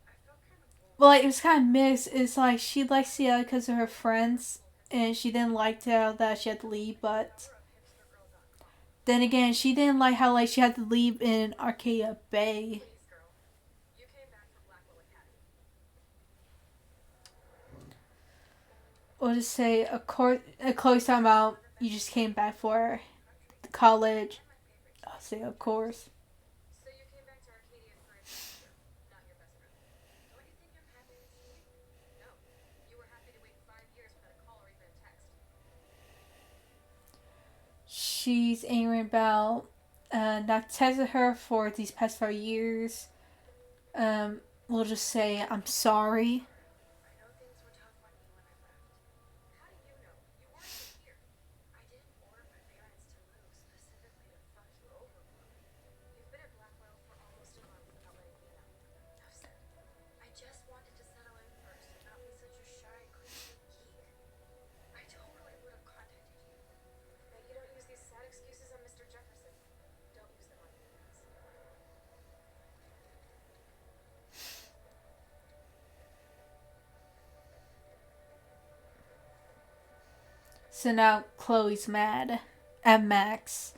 I felt kind of bored. Well, like, it was kind of mixed. It's like she liked Seattle because of her friends, and she didn't like how that she had to leave. But Number of hipstergirl.com. then again, she didn't like how like she had to leave in Arcadia Bay. Please, girl. You came back for Blackwell Academy. We'll just say, of course, Chloe's talking about you just came back for college. And my favorite. I'll say, of course. So you came back to Arcadia for a teacher, not your best friend. Don't you think I'm happy to see you? No. You were happy to wait 5 years without a call or even a text. She's angry about not texting her for these past 5 years. We'll just say, I'm sorry. I know things were tough on you when I left. How do you know? You weren't even here. I didn't order my parents to move specifically to fuck you over, Chloe. You've been at Blackwell for almost a month without letting me know. Enough said. I just wanted to settle in first and not be such a shy, crazy geek. I totally would have contacted you. But you don't use these sad excuses on Mr. Jefferson. Don't use them on me, Max. So now Chloe's mad at Max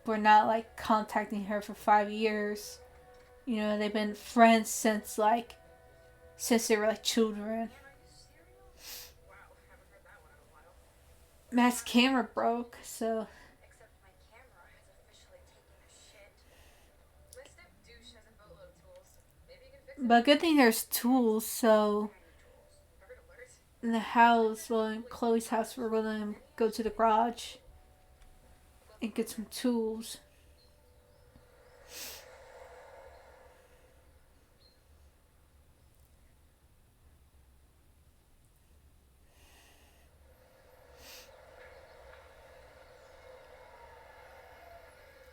for not like contacting her for 5 years. You know, they've been friends since they were like children. And are you serial? Wow, haven't heard that one in a while. Matt's camera broke, so. Except my camera has officially taken a shit. My step douche has a boatload of tools. Maybe you can fix it? But good thing there's tools, so Any tools. Nerd alert. in the house, well, in Chloe's house, we're gonna go to the garage and get some tools.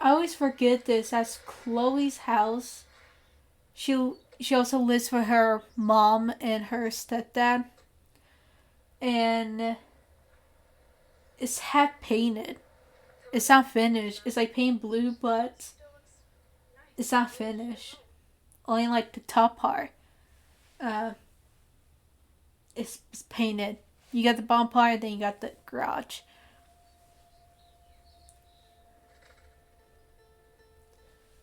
I always forget this. That's Chloe's house. She also lives with her mom and her stepdad, and it's half painted. It's not finished. It's like paint blue, but Still looks nice. it's not finished. Only like the top part. Uh, it's painted. You got the bottom part, then you got the garage.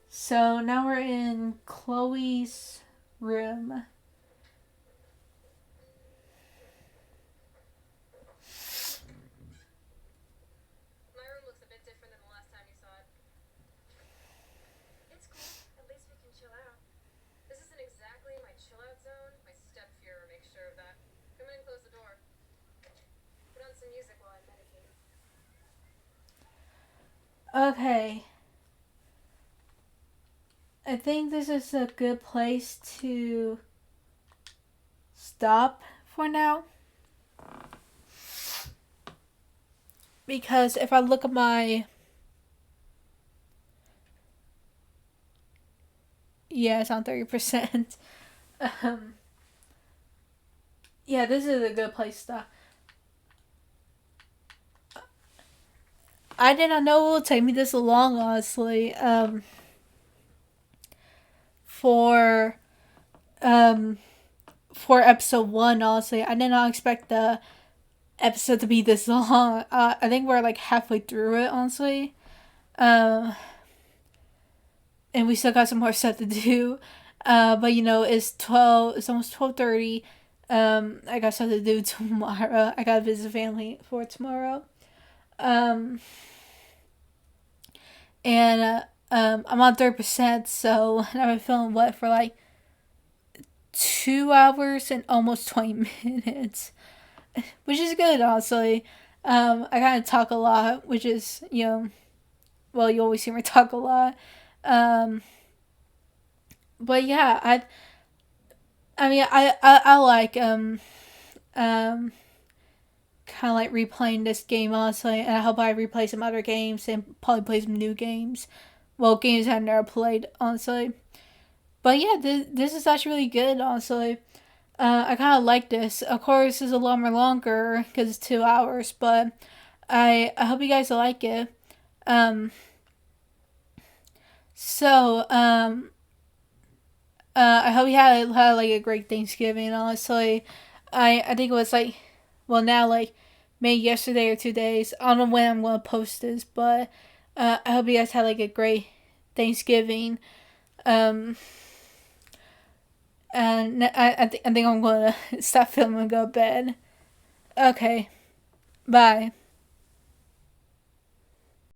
So now we're in Chloe's room. My room looks a bit different than the last time you saw it. It's cool. At least we can chill out. This isn't exactly my chill out zone. My stepfuhrer makes sure of that. Come in and close the door. Put on some music while I medicate. Okay. I think this is a good place to stop for now. Because if I look at my. Yeah, it's on 30%. um, yeah, this is a good place to stop. I did not know it would take me this long, honestly. For um, for episode 1, honestly, I did not expect the episode to be this long. I think we're like halfway through it, honestly. Um, and we still got some more stuff to do. But you know, it's 12. It's almost 12:30. I got stuff to do tomorrow. I gotta visit family for tomorrow. Um, and I'm on 30%, so I've been feeling wet for like 2 hours and almost 20 minutes, which is good, honestly. I kind of talk a lot, which is, well, you always hear me talk a lot. Um, but yeah, I mean, I like, kind of like replaying this game, honestly, and I hope I replay some other games and probably play some new games. Well, games I've never played, honestly. But yeah, this is actually really good, honestly. I kind of like this. Of course, it's a lot more longer because it's 2 hours, but I hope you guys like it. Um, so I hope you had like a great Thanksgiving. Honestly, I think it was like, well, now like maybe yesterday or 2 days. I don't know when I'm gonna post this, but I hope you guys had like a great Thanksgiving. Um, and I think I'm gonna stop filming and go to bed. Okay, bye.